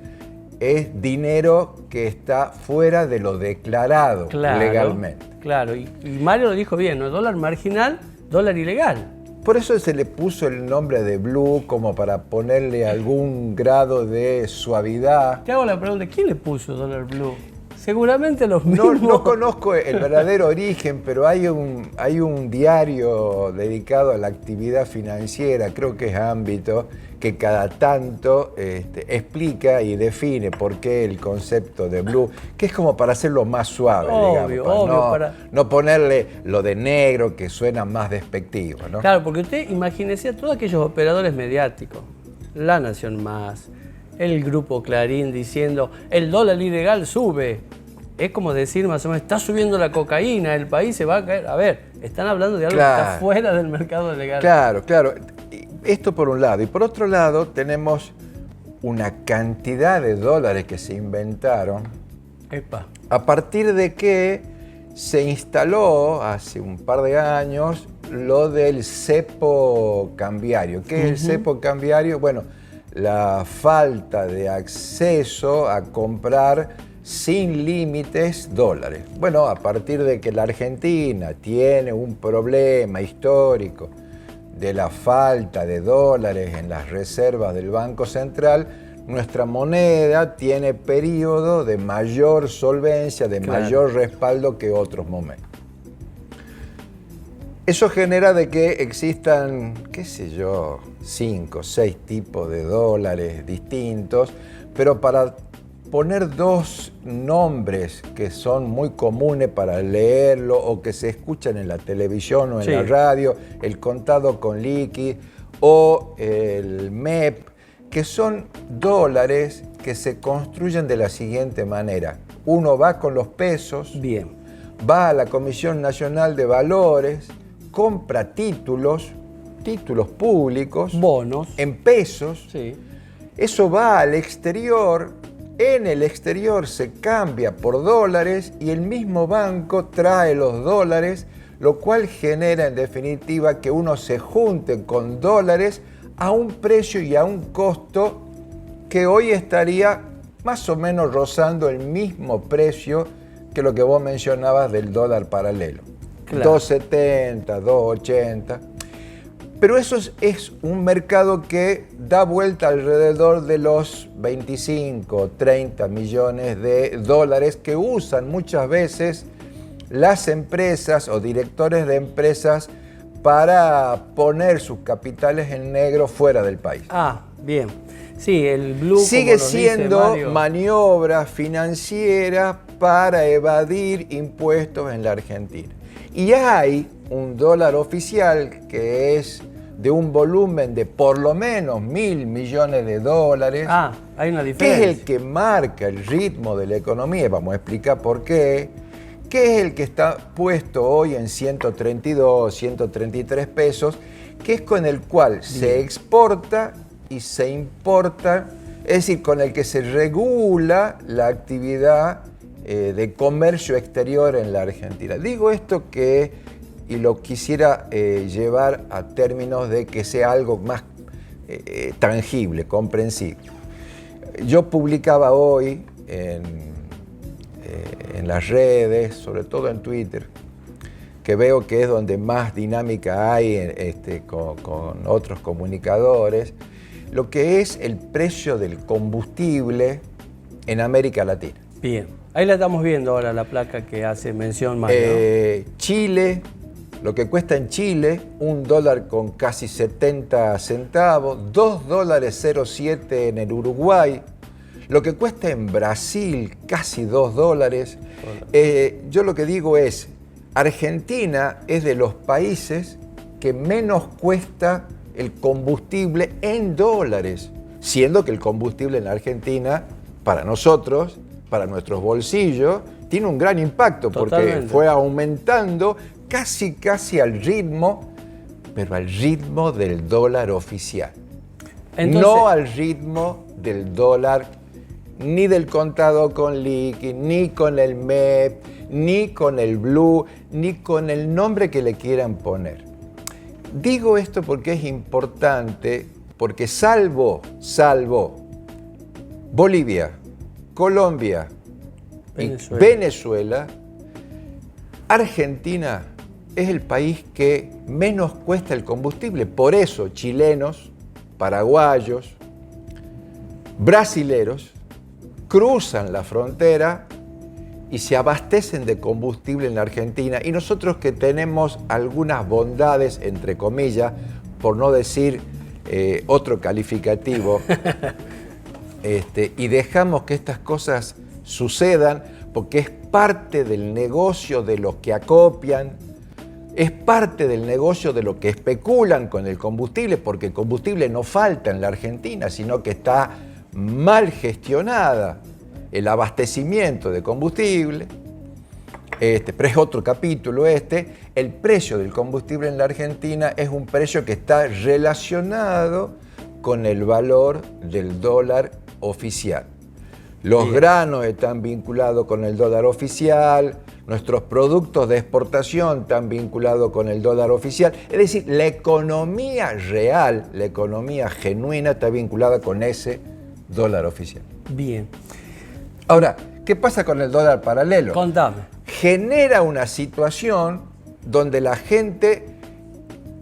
es dinero que está fuera de lo declarado legalmente. Claro, y Mario lo dijo bien, ¿no? Dólar marginal, dólar ilegal. Por eso se le puso el nombre de blue, como para ponerle algún grado de suavidad. Te hago la pregunta, ¿quién le puso dólar blue? Seguramente los mismos. No conozco el verdadero origen, pero hay un diario dedicado a la actividad financiera, creo que es Ámbito, que cada tanto explica y define por qué el concepto de blue, que es como para hacerlo más suave, no ponerle lo de negro que suena más despectivo, ¿no? Claro, porque usted imagínese a todos aquellos operadores mediáticos, La Nación Más, el Grupo Clarín diciendo el dólar ilegal sube. Es como decir más o menos, está subiendo la cocaína, el país se va a caer. A ver, están hablando de algo que está fuera del mercado legal. Claro. Esto por un lado. Y por otro lado tenemos una cantidad de dólares que se inventaron a partir de que se instaló hace un par de años lo del cepo cambiario. ¿Qué es el cepo cambiario? Bueno, la falta de acceso a comprar sin límites dólares. Bueno, a partir de que la Argentina tiene un problema histórico de la falta de dólares en las reservas del Banco Central, nuestra moneda tiene periodo de mayor solvencia, de mayor respaldo que otros momentos. Eso genera de que existan, 5 o 6 tipos de dólares distintos, pero para poner 2 nombres que son muy comunes para leerlo o que se escuchan en la televisión o en la radio, el contado con liqui o el MEP, que son dólares que se construyen de la siguiente manera. Uno va con los pesos, va a la Comisión Nacional de Valores, compra títulos públicos, bonos, en pesos, eso va al exterior, en el exterior se cambia por dólares y el mismo banco trae los dólares, lo cual genera en definitiva que uno se junte con dólares a un precio y a un costo que hoy estaría más o menos rozando el mismo precio que lo que vos mencionabas del dólar paralelo. 2.70, 2.80. Pero eso es un mercado que da vuelta alrededor de los 25, 30 millones de dólares que usan muchas veces las empresas o directores de empresas para poner sus capitales en negro fuera del país. Bien. Sí, el blue sigue como nos dice siendo Mario. maniobra financiera para evadir impuestos en la Argentina. Y hay un dólar oficial que es de un volumen de por lo menos 1.000 millones de dólares. Ah, hay una que diferencia. es el que marca el ritmo de la economía, vamos a explicar por qué, que es el que está puesto hoy en 132, 133 pesos, que es con el cual se exporta y se importa, es decir, con el que se regula la actividad de comercio exterior en la Argentina. Digo esto y lo quisiera llevar a términos de que sea algo más tangible, comprensible. Yo publicaba hoy en las redes, sobre todo en Twitter, que veo que es donde más dinámica hay con otros comunicadores, lo que es el precio del combustible en América Latina. Bien, ahí la estamos viendo ahora, la placa que hace mención Mario. Chile, lo que cuesta en Chile, $1 con casi 70 centavos, $2.07 en el Uruguay, lo que cuesta en Brasil, casi $2. Yo lo que digo es, Argentina es de los países que menos cuesta el combustible en dólares, siendo que el combustible en la Argentina, para nosotros, para nuestros bolsillos, tiene un gran impacto. Totalmente. Porque fue aumentando casi al ritmo, pero al ritmo del dólar oficial. Entonces, no al ritmo del dólar, ni del contado con liqui, ni con el MEP, ni con el Blue, ni con el nombre que le quieran poner. Digo esto porque es importante, porque salvo Bolivia, Colombia y Venezuela, Argentina es el país que menos cuesta el combustible. Por eso chilenos, paraguayos, brasileros cruzan la frontera y se abastecen de combustible en la Argentina. Y nosotros que tenemos algunas bondades, entre comillas, por no decir otro calificativo, y dejamos que estas cosas sucedan porque es parte del negocio de los que acopian, es parte del negocio de los que especulan con el combustible, porque el combustible no falta en la Argentina, sino que está mal gestionada el abastecimiento de combustible, pero es otro capítulo el precio del combustible en la Argentina es un precio que está relacionado con el valor del dólar oficial. Los granos están vinculados con el dólar oficial, nuestros productos de exportación están vinculados con el dólar oficial, es decir, la economía real, la economía genuina está vinculada con ese dólar oficial. Bien. Ahora, ¿qué pasa con el dólar paralelo? Contame. Genera una situación donde la gente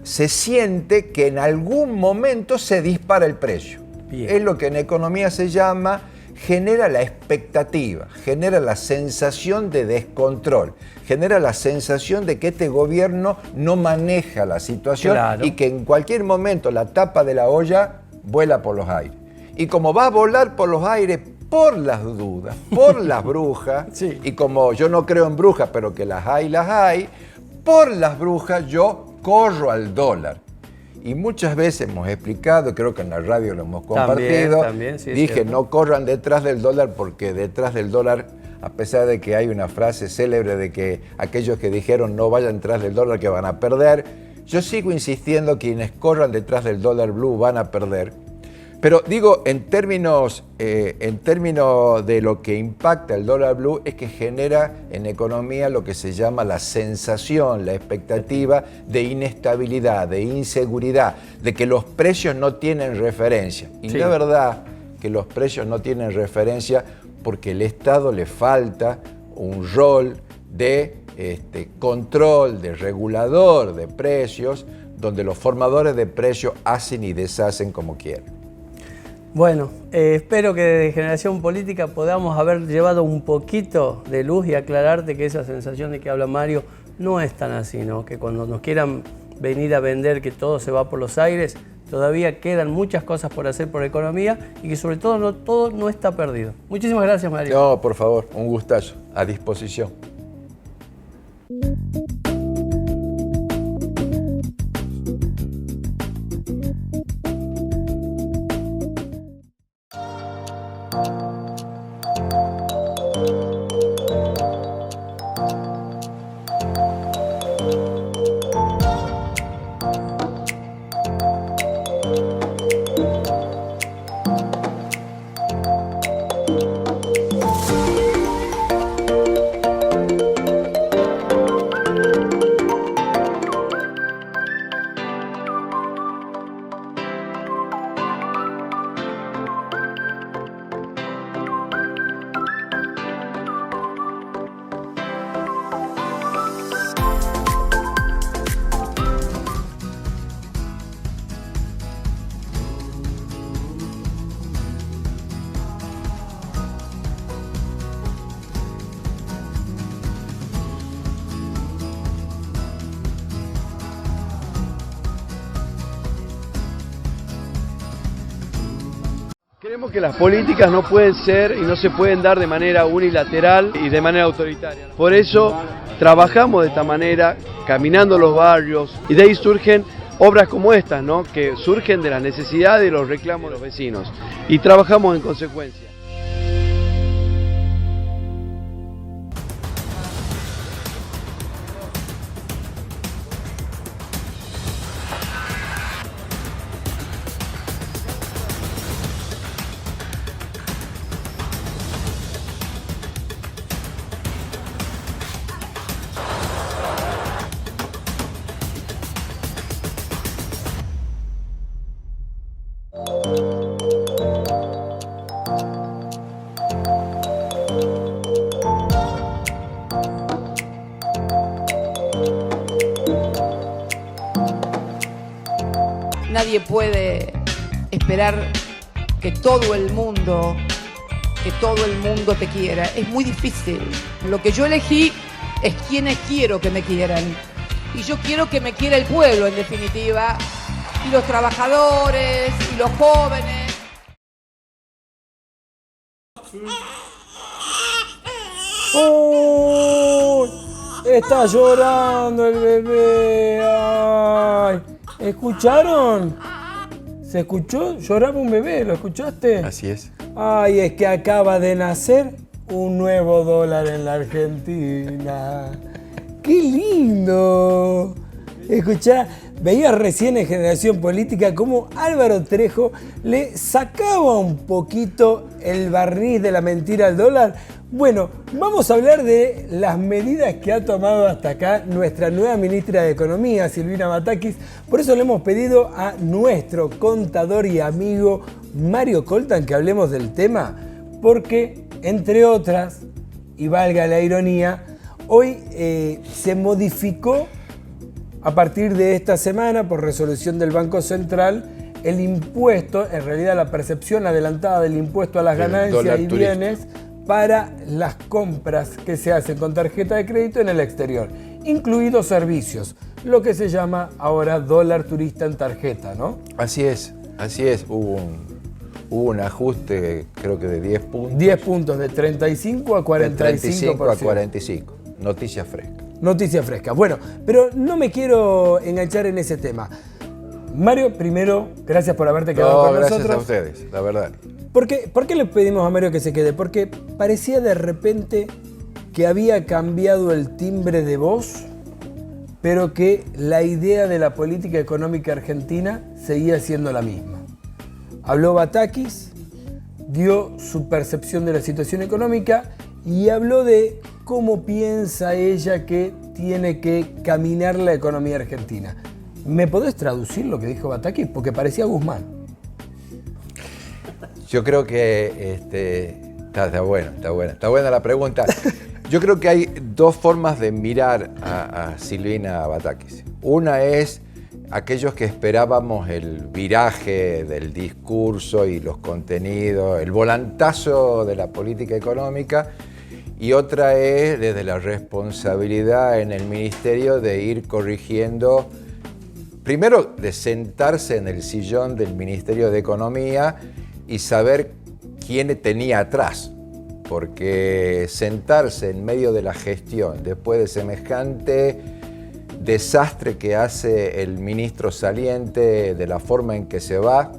se siente que en algún momento se dispara el precio. Bien. Es lo que en economía se llama, genera la expectativa, genera la sensación de descontrol, genera la sensación de que este gobierno no maneja la situación y que en cualquier momento la tapa de la olla vuela por los aires. Y como va a volar por los aires por las dudas, por las brujas, y como yo no creo en brujas, pero que las hay, por las brujas yo corro al dólar. Y muchas veces hemos explicado, creo que en la radio lo hemos compartido, también, dije no corran detrás del dólar porque detrás del dólar, a pesar de que hay una frase célebre de que aquellos que dijeron no vayan detrás del dólar que van a perder, yo sigo insistiendo que quienes corran detrás del dólar blue van a perder. Pero digo, en términos de lo que impacta el dólar blue es que genera en economía lo que se llama la sensación, la expectativa de inestabilidad, de inseguridad, de que los precios no tienen referencia. Y la verdad que los precios no tienen referencia porque el Estado le falta un rol de control, de regulador de precios, donde los formadores de precios hacen y deshacen como quieren. Bueno, espero que desde Generación Política podamos haber llevado un poquito de luz y aclararte que esa sensación de que habla Mario no es tan así, ¿no? Que cuando nos quieran venir a vender que todo se va por los aires, todavía quedan muchas cosas por hacer por economía y que sobre todo todo no está perdido. Muchísimas gracias, Mario. No, por favor, un gustazo, a disposición. Creemos que las políticas no pueden ser y no se pueden dar de manera unilateral y de manera autoritaria. Por eso trabajamos de esta manera, caminando los barrios, y de ahí surgen obras como estas, ¿no? Que surgen de las necesidades y los reclamos de los vecinos. Y trabajamos en consecuencia. Nadie puede esperar que todo el mundo te quiera. Es muy difícil. Lo que yo elegí es quienes quiero que me quieran. Y yo quiero que me quiera el pueblo, en definitiva, y los trabajadores, y los jóvenes. ¡Oh! Está llorando el bebé. ¡Ay! ¿Escucharon? ¿Se escuchó? Lloraba un bebé, ¿lo escuchaste? Así es. Ay, es que acaba de nacer un nuevo dólar en la Argentina. ¡Qué lindo! Escuchá, veía recién en Generación Política cómo Álvaro Trejo le sacaba un poquito el barniz de la mentira al dólar. Bueno, vamos a hablar de las medidas que ha tomado hasta acá nuestra nueva ministra de Economía, Silvina Batakis. Por eso le hemos pedido a nuestro contador y amigo Mario Coltan que hablemos del tema, porque, entre otras, y valga la ironía, hoy se modificó a partir de esta semana, por resolución del Banco Central, el impuesto, en realidad la percepción adelantada del impuesto a las ganancias y bienes para las compras que se hacen con tarjeta de crédito en el exterior, incluidos servicios, lo que se llama ahora dólar turista en tarjeta, ¿no? Así es, así es. Hubo un ajuste, creo que de 10 puntos. 10 puntos, de 35 a 45%. De 35 a 45. Noticia fresca. Noticia fresca. Bueno, pero no me quiero enganchar en ese tema. Mario, primero, gracias por haberte quedado con nosotros. Gracias a ustedes, la verdad. ¿Por qué le pedimos a Mario que se quede? Porque parecía de repente que había cambiado el timbre de voz, pero que la idea de la política económica argentina seguía siendo la misma. Habló Batakis, dio su percepción de la situación económica y habló de cómo piensa ella que tiene que caminar la economía argentina. ¿Me podés traducir lo que dijo Batakis? Porque parecía Guzmán. Yo creo que está buena la pregunta. Yo creo que hay dos formas de mirar a Silvina Batakis. Una es aquellos que esperábamos el viraje del discurso y los contenidos, el volantazo de la política económica, y otra es desde la responsabilidad en el ministerio de ir corrigiendo primero de sentarse en el sillón del Ministerio de Economía y saber quién tenía atrás, porque sentarse en medio de la gestión después de semejante desastre que hace el ministro saliente, de la forma en que se va,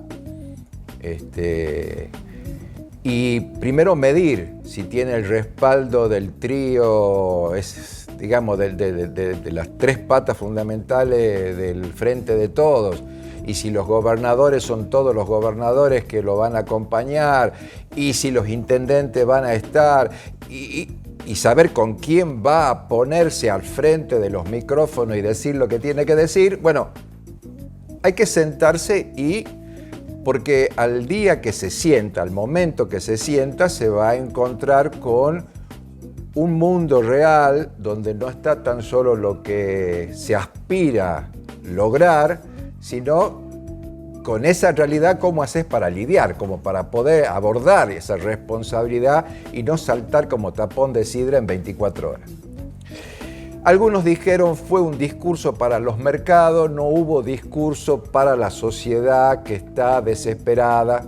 y primero medir si tiene el respaldo del trío, digamos, de las tres patas fundamentales del Frente de Todos, y si los gobernadores son todos los gobernadores que lo van a acompañar, y si los intendentes van a estar, y saber con quién va a ponerse al frente de los micrófonos y decir lo que tiene que decir. Bueno, hay que sentarse porque al día que se sienta, al momento que se sienta, se va a encontrar con un mundo real donde no está tan solo lo que se aspira a lograr, sino con esa realidad cómo haces para lidiar, como para poder abordar esa responsabilidad y no saltar como tapón de sidra en 24 horas. Algunos dijeron fue un discurso para los mercados, no hubo discurso para la sociedad que está desesperada.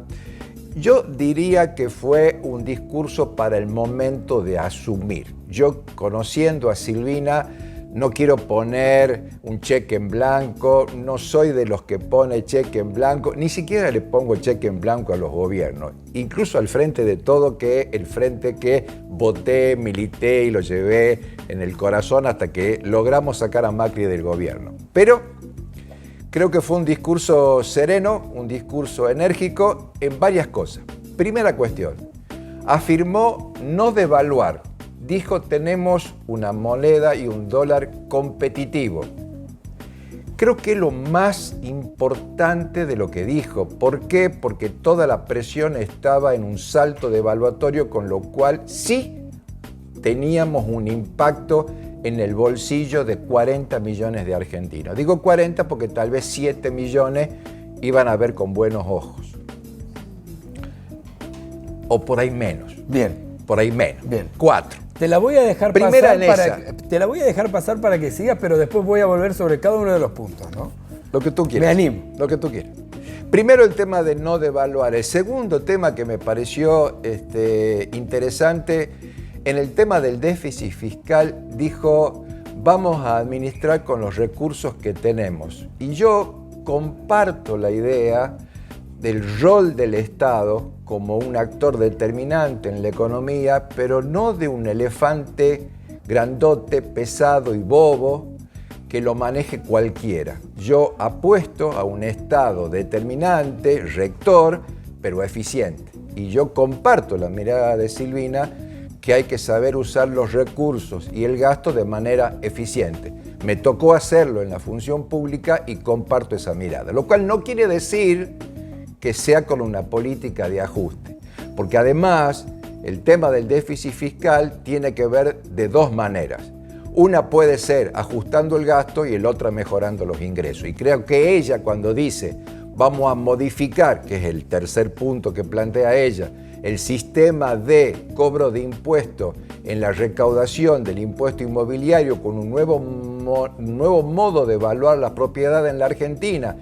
Yo diría que fue un discurso para el momento de asumir. Yo, conociendo a Silvina, no quiero poner un cheque en blanco, no soy de los que pone cheque en blanco, ni siquiera le pongo cheque en blanco a los gobiernos, incluso al Frente de Todo, que es el frente que voté, milité y lo llevé en el corazón hasta que logramos sacar a Macri del gobierno. Pero creo que fue un discurso sereno, un discurso enérgico en varias cosas. Primera cuestión, afirmó no devaluar. Dijo, tenemos una moneda y un dólar competitivo. Creo que es lo más importante de lo que dijo. ¿Por qué? Porque toda la presión estaba en un salto devaluatorio, con lo cual sí teníamos un impacto en el bolsillo de 40 millones de argentinos. Digo 40 porque tal vez 7 millones iban a ver con buenos ojos. O por ahí menos. Bien. Por ahí menos. Bien. 4. Te la voy a dejar pasar para que sigas, pero después voy a volver sobre cada uno de los puntos, ¿no? Lo que tú quieras. Me animo. Lo que tú quieras. Primero el tema de no devaluar. El segundo tema que me pareció interesante, en el tema del déficit fiscal, dijo, vamos a administrar con los recursos que tenemos. Y yo comparto la idea del rol del Estado como un actor determinante en la economía, pero no de un elefante grandote, pesado y bobo que lo maneje cualquiera. Yo apuesto a un Estado determinante, rector, pero eficiente. Y yo comparto la mirada de Silvina, que hay que saber usar los recursos y el gasto de manera eficiente. Me tocó hacerlo en la función pública y comparto esa mirada, lo cual no quiere decir que sea con una política de ajuste, porque además el tema del déficit fiscal tiene que ver de dos maneras. Una puede ser ajustando el gasto y el otra mejorando los ingresos. Y creo que ella, cuando dice vamos a modificar, que es el tercer punto que plantea ella, el sistema de cobro de impuestos en la recaudación del impuesto inmobiliario con un nuevo modo de evaluar la propiedad en la Argentina,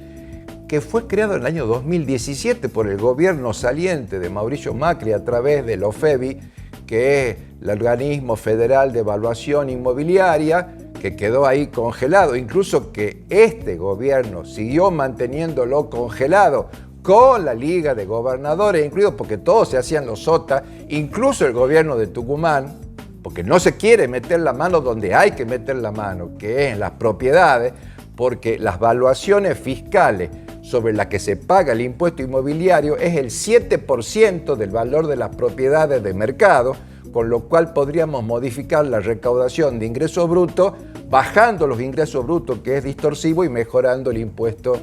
que fue creado en el año 2017 por el gobierno saliente de Mauricio Macri a través del OFEBI, que es el Organismo Federal de Evaluación Inmobiliaria, que quedó ahí congelado, incluso que este gobierno siguió manteniéndolo congelado con la Liga de Gobernadores, incluido porque todos se hacían los SOTA, incluso el gobierno de Tucumán, porque no se quiere meter la mano donde hay que meter la mano, que es en las propiedades, porque las valuaciones fiscales sobre las que se paga el impuesto inmobiliario es el 7% del valor de las propiedades de mercado, con lo cual podríamos modificar la recaudación de ingresos brutos, bajando los ingresos brutos, que es distorsivo, y mejorando el impuesto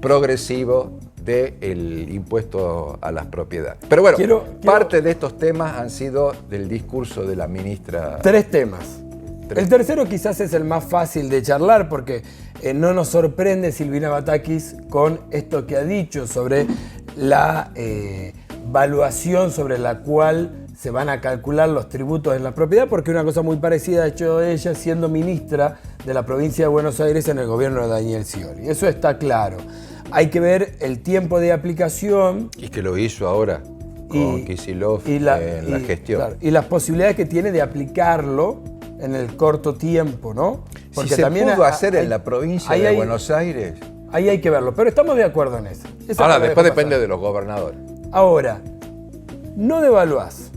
progresivo del impuesto a las propiedades. Pero bueno, parte de estos temas han sido del discurso de la ministra. 3 temas. El tercero quizás es el más fácil de charlar porque no nos sorprende Silvina Batakis con esto que ha dicho sobre la valuación sobre la cual se van a calcular los tributos en la propiedad, porque una cosa muy parecida ha hecho ella siendo ministra de la provincia de Buenos Aires en el gobierno de Daniel Scioli. Eso está claro. Hay que ver el tiempo de aplicación. Y que lo hizo ahora con Kicillof en la gestión. Claro, y las posibilidades que tiene de aplicarlo en el corto tiempo, ¿no? Porque si se pudo hacer en la provincia de Buenos Aires. Ahí hay que verlo, pero estamos de acuerdo en eso. Ahora, después depende de los gobernadores. Ahora, no devaluás.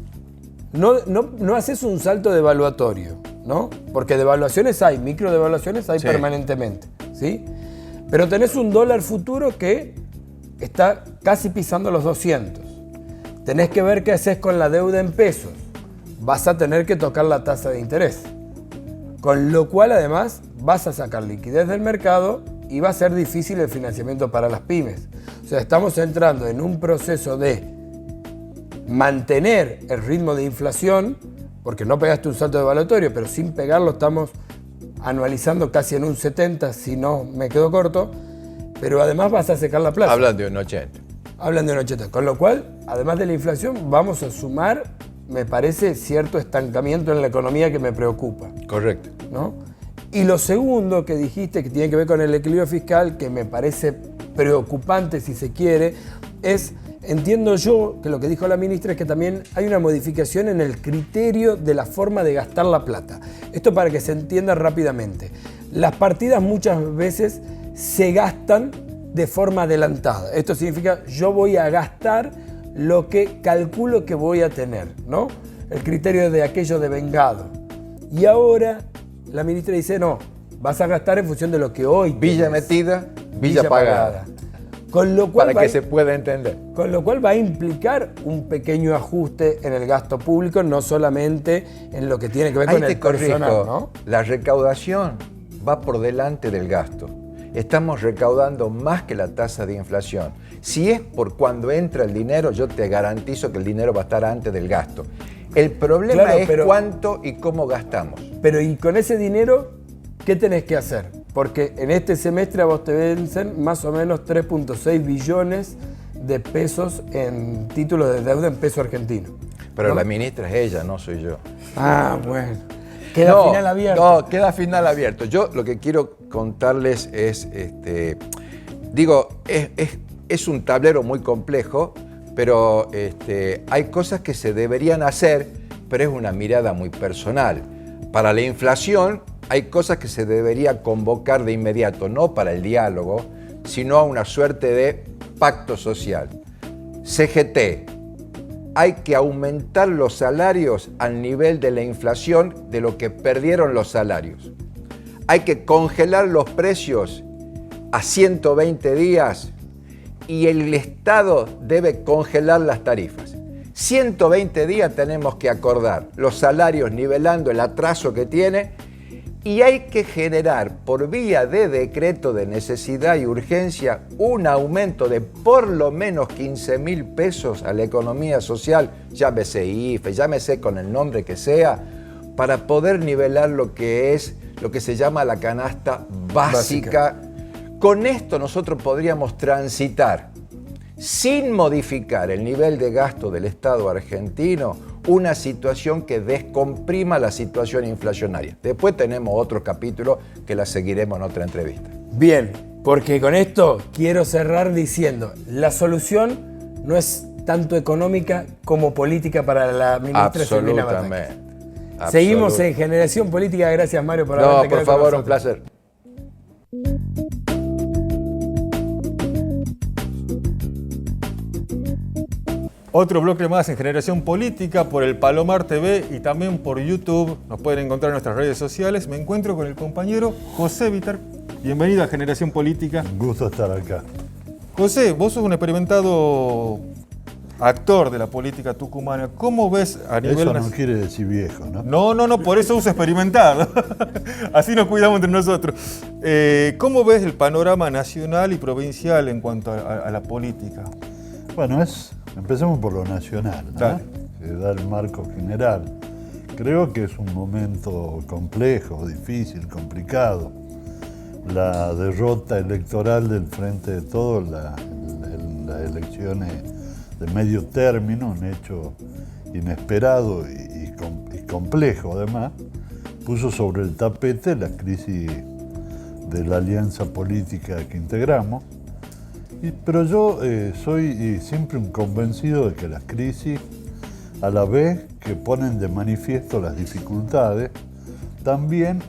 No haces un salto devaluatorio, ¿no? Porque devaluaciones hay, microdevaluaciones hay permanentemente, ¿sí? Pero tenés un dólar futuro que está casi pisando los 200. Tenés que ver qué haces con la deuda en pesos. Vas a tener que tocar la tasa de interés. Con lo cual, además, vas a sacar liquidez del mercado y va a ser difícil el financiamiento para las pymes. O sea, estamos entrando en un proceso de mantener el ritmo de inflación, porque no pegaste un salto devaluatorio, pero sin pegarlo estamos anualizando casi en un 70, si no me quedo corto, pero además vas a secar la plaza. Hablan de un 80. Hablan de un 80, con lo cual, además de la inflación, vamos a sumar, me parece, cierto estancamiento en la economía que me preocupa. Correcto. ¿No? Y lo segundo que dijiste, que tiene que ver con el equilibrio fiscal, que me parece preocupante si se quiere, es, entiendo yo que lo que dijo la ministra es que también hay una modificación en el criterio de la forma de gastar la plata. Esto para que se entienda rápidamente. Las partidas muchas veces se gastan de forma adelantada. Esto significa yo voy a gastar lo que calculo que voy a tener, ¿no? El criterio de aquello de vengado. Y ahora la ministra dice, no, vas a gastar en función de lo que hoy Villa tenés. metida, villa pagada. Con lo cual para que se pueda entender. Con lo cual va a implicar un pequeño ajuste en el gasto público, no solamente en lo que tiene que ver con el personal, ¿no? La recaudación va por delante del gasto. Estamos recaudando más que la tasa de inflación. Si es por cuando entra el dinero, yo te garantizo que el dinero va a estar antes del gasto. El problema es cuánto y cómo gastamos. Pero y con ese dinero, ¿qué tenés que hacer? Porque en este semestre a vos te vencen más o menos 3.6 billones de pesos en títulos de deuda en peso argentino. Pero ¿no? La ministra es ella, no soy yo. Ah, bueno. Queda final abierto. No, queda final abierto. Yo lo que quiero contarles es, es un tablero muy complejo, pero hay cosas que se deberían hacer, pero es una mirada muy personal. Para la inflación hay cosas que se debería convocar de inmediato, no para el diálogo, sino a una suerte de pacto social. CGT, hay que aumentar los salarios al nivel de la inflación de lo que perdieron los salarios. Hay que congelar los precios a 120 días y el Estado debe congelar las tarifas. 120 días tenemos que acordar los salarios nivelando el atraso que tiene y hay que generar por vía de decreto de necesidad y urgencia un aumento de por lo menos 15.000 pesos a la economía social, llámese IFE, llámese con el nombre que sea, para poder nivelar lo que se llama la canasta básica. Con esto nosotros podríamos transitar, sin modificar el nivel de gasto del Estado argentino, una situación que descomprima la situación inflacionaria. Después tenemos otro capítulo que la seguiremos en otra entrevista. Bien, porque con esto quiero cerrar diciendo, la solución no es tanto económica como política para la ministra Silvina Batakis. Absolutamente. Seguimos en Generación Política. Gracias, Mario, por haberte quedado por favor, con un placer. Otro bloque más en Generación Política por el Palomar TV y también por YouTube. Nos pueden encontrar en nuestras redes sociales. Me encuentro con el compañero José Vitar. Bienvenido a Generación Política. Un gusto estar acá. José, vos sos un experimentado actor de la política tucumana. ¿Cómo ves a nivel... Eso no quiere decir viejo, ¿no? No, por eso uso experimentado. Así nos cuidamos entre nosotros. ¿Cómo ves el panorama nacional y provincial en cuanto a la política? Bueno, empecemos por lo nacional, ¿no? Que da el marco general. Creo que es un momento complejo, difícil, complicado. La derrota electoral del Frente de Todos, las elecciones de medio término, un hecho inesperado y complejo además, puso sobre el tapete la crisis de la alianza política que integramos. Pero yo soy siempre un convencido de que las crisis, a la vez que ponen de manifiesto las dificultades, también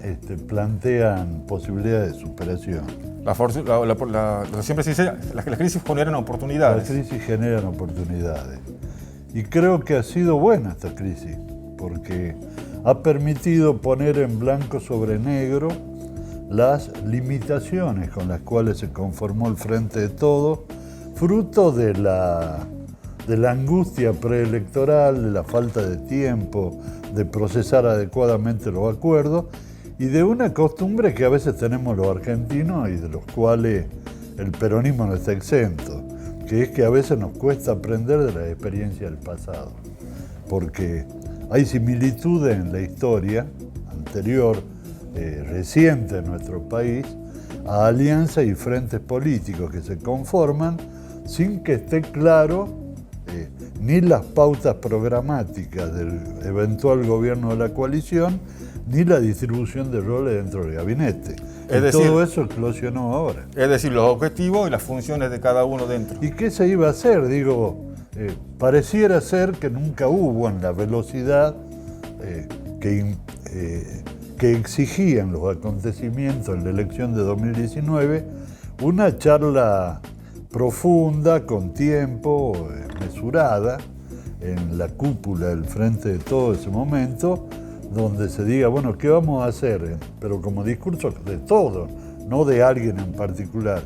plantean posibilidades de superación. Siempre se dice las crisis generan oportunidades. Las crisis generan oportunidades. Y creo que ha sido buena esta crisis, porque ha permitido poner en blanco sobre negro las limitaciones con las cuales se conformó el Frente de Todos, fruto de la angustia preelectoral, de la falta de tiempo, de procesar adecuadamente los acuerdos y de una costumbre que a veces tenemos los argentinos y de los cuales el peronismo no está exento, que es que a veces nos cuesta aprender de la experiencia del pasado, porque hay similitudes en la historia anterior, reciente en nuestro país, a alianzas y frentes políticos que se conforman sin que esté claro ni las pautas programáticas del eventual gobierno de la coalición, ni la distribución de roles dentro del gabinete. Todo eso eclosionó ahora. Es decir, los objetivos y las funciones de cada uno dentro. ¿Y qué se iba a hacer? Digo, pareciera ser que nunca hubo en la velocidad que exigían los acontecimientos en la elección de 2019 una charla profunda, con tiempo, mesurada, en la cúpula del Frente de Todo ese momento, donde se diga, bueno, ¿qué vamos a hacer? Pero como discurso de todo, no de alguien en particular.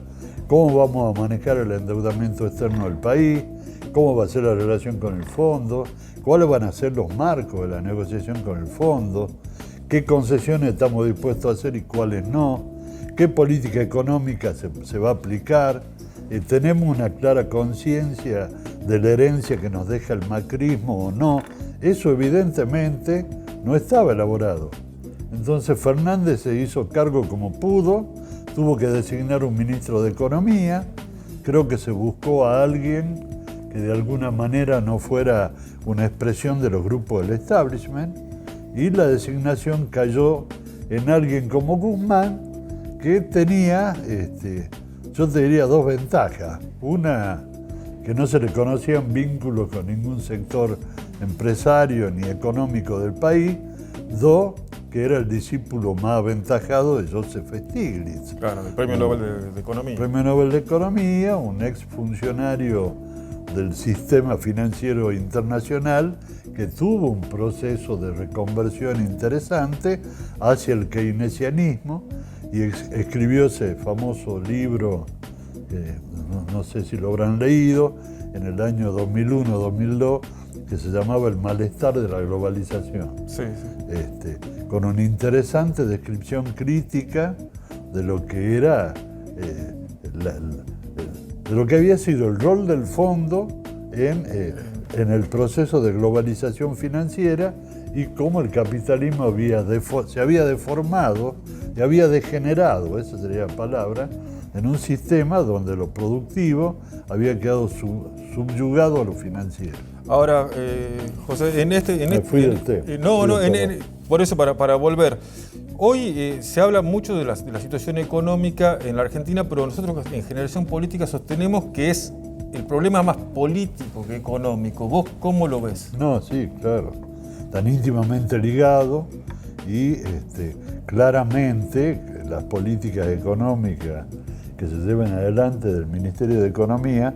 ¿Cómo vamos a manejar el endeudamiento externo del país? ¿Cómo va a ser la relación con el fondo? ¿Cuáles van a ser los marcos de la negociación con el fondo? ¿Qué concesiones estamos dispuestos a hacer y cuáles no? ¿Qué política económica se va a aplicar? ¿Tenemos una clara conciencia de la herencia que nos deja el macrismo o no? Eso evidentemente no estaba elaborado. Entonces Fernández se hizo cargo como pudo, tuvo que designar un ministro de Economía, creo que se buscó a alguien que de alguna manera no fuera una expresión de los grupos del establishment, y la designación cayó en alguien como Guzmán, que tenía, yo te diría, dos ventajas. Una, que no se le conocían vínculos con ningún sector empresario ni económico del país. Dos, que era el discípulo más aventajado de Joseph Stiglitz. Claro, el Premio Nobel de Economía. Premio Nobel de Economía, un exfuncionario del sistema financiero internacional que tuvo un proceso de reconversión interesante hacia el keynesianismo y escribió ese famoso libro, que no sé si lo habrán leído, en el año 2001-2002, que se llamaba El malestar de la globalización. Sí, sí. Con una interesante descripción crítica de lo que era, de lo que había sido el rol del fondo en el proceso de globalización financiera y cómo el capitalismo se había deformado y había degenerado, esa sería la palabra, en un sistema donde lo productivo había quedado subyugado a lo financiero. Ahora, José, por eso, para volver. Hoy se habla mucho de la situación económica en la Argentina, pero nosotros en Generación Política sostenemos que es el problema más político que económico. ¿Vos cómo lo ves? No, sí, claro. Tan íntimamente ligado y claramente las políticas económicas que se lleven adelante del Ministerio de Economía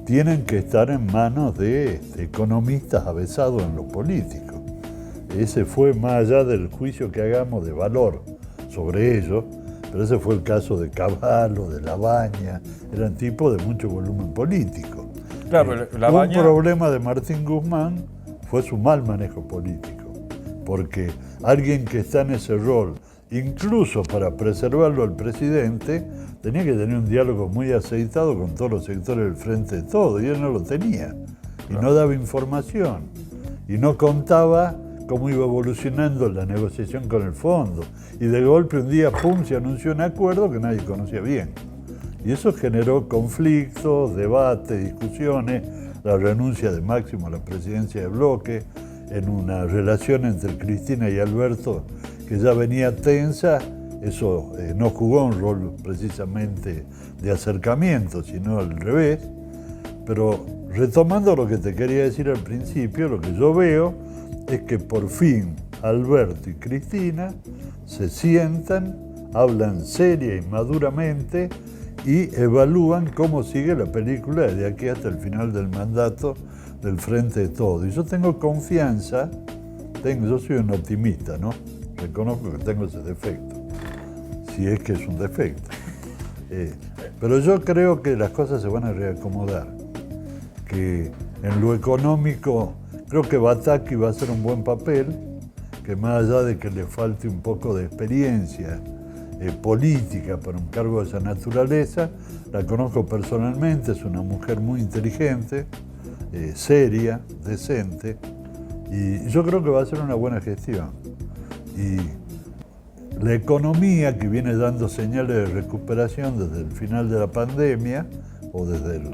tienen que estar en manos de economistas avesados en lo político. Ese fue más allá del juicio que hagamos de valor sobre ello, pero ese fue el caso de Cavallo, de Labaña, eran tipos de mucho volumen político. Claro, Un problema de Martín Guzmán fue su mal manejo político, porque alguien que está en ese rol, incluso para preservarlo al presidente, tenía que tener un diálogo muy aceitado con todos los sectores del Frente de Todo, y él no lo tenía, y no daba información, y no contaba cómo iba evolucionando la negociación con el fondo, y de golpe un día, pum, se anunció un acuerdo que nadie conocía bien. Y eso generó conflictos, debates, discusiones, la renuncia de Máximo a la presidencia de bloque, en una relación entre Cristina y Alberto que ya venía tensa. Eso no jugó un rol precisamente de acercamiento, sino al revés. Pero retomando lo que te quería decir al principio, lo que yo veo es que por fin Alberto y Cristina se sientan, hablan seria y maduramente y evalúan cómo sigue la película desde aquí hasta el final del mandato del Frente de Todos. Y yo tengo confianza, yo soy un optimista, ¿no? Reconozco que tengo ese defecto, si es que es un defecto. Pero yo creo que las cosas se van a reacomodar, que en lo económico creo que Bataki va a hacer un buen papel, que más allá de que le falte un poco de experiencia política para un cargo de esa naturaleza, la conozco personalmente, es una mujer muy inteligente, seria, decente, y yo creo que va a ser una buena gestión. Y la economía, que viene dando señales de recuperación desde el final de la pandemia, o desde el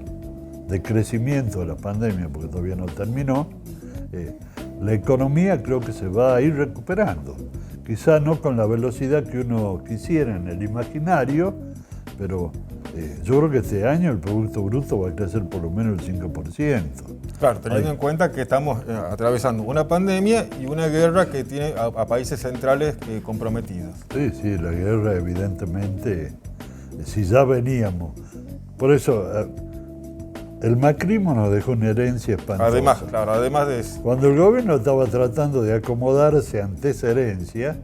decrecimiento de la pandemia, porque todavía no terminó, la economía creo que se va a ir recuperando. Quizá no con la velocidad que uno quisiera en el imaginario, pero yo creo que este año el Producto Bruto va a crecer por lo menos el 5%. Claro, teniendo en cuenta que estamos atravesando una pandemia y una guerra que tiene a países centrales comprometidos. Sí, la guerra evidentemente, si ya veníamos. Por eso, el macrismo nos dejó una herencia espantosa. Además de eso. Cuando el gobierno estaba tratando de acomodarse ante esa herencia,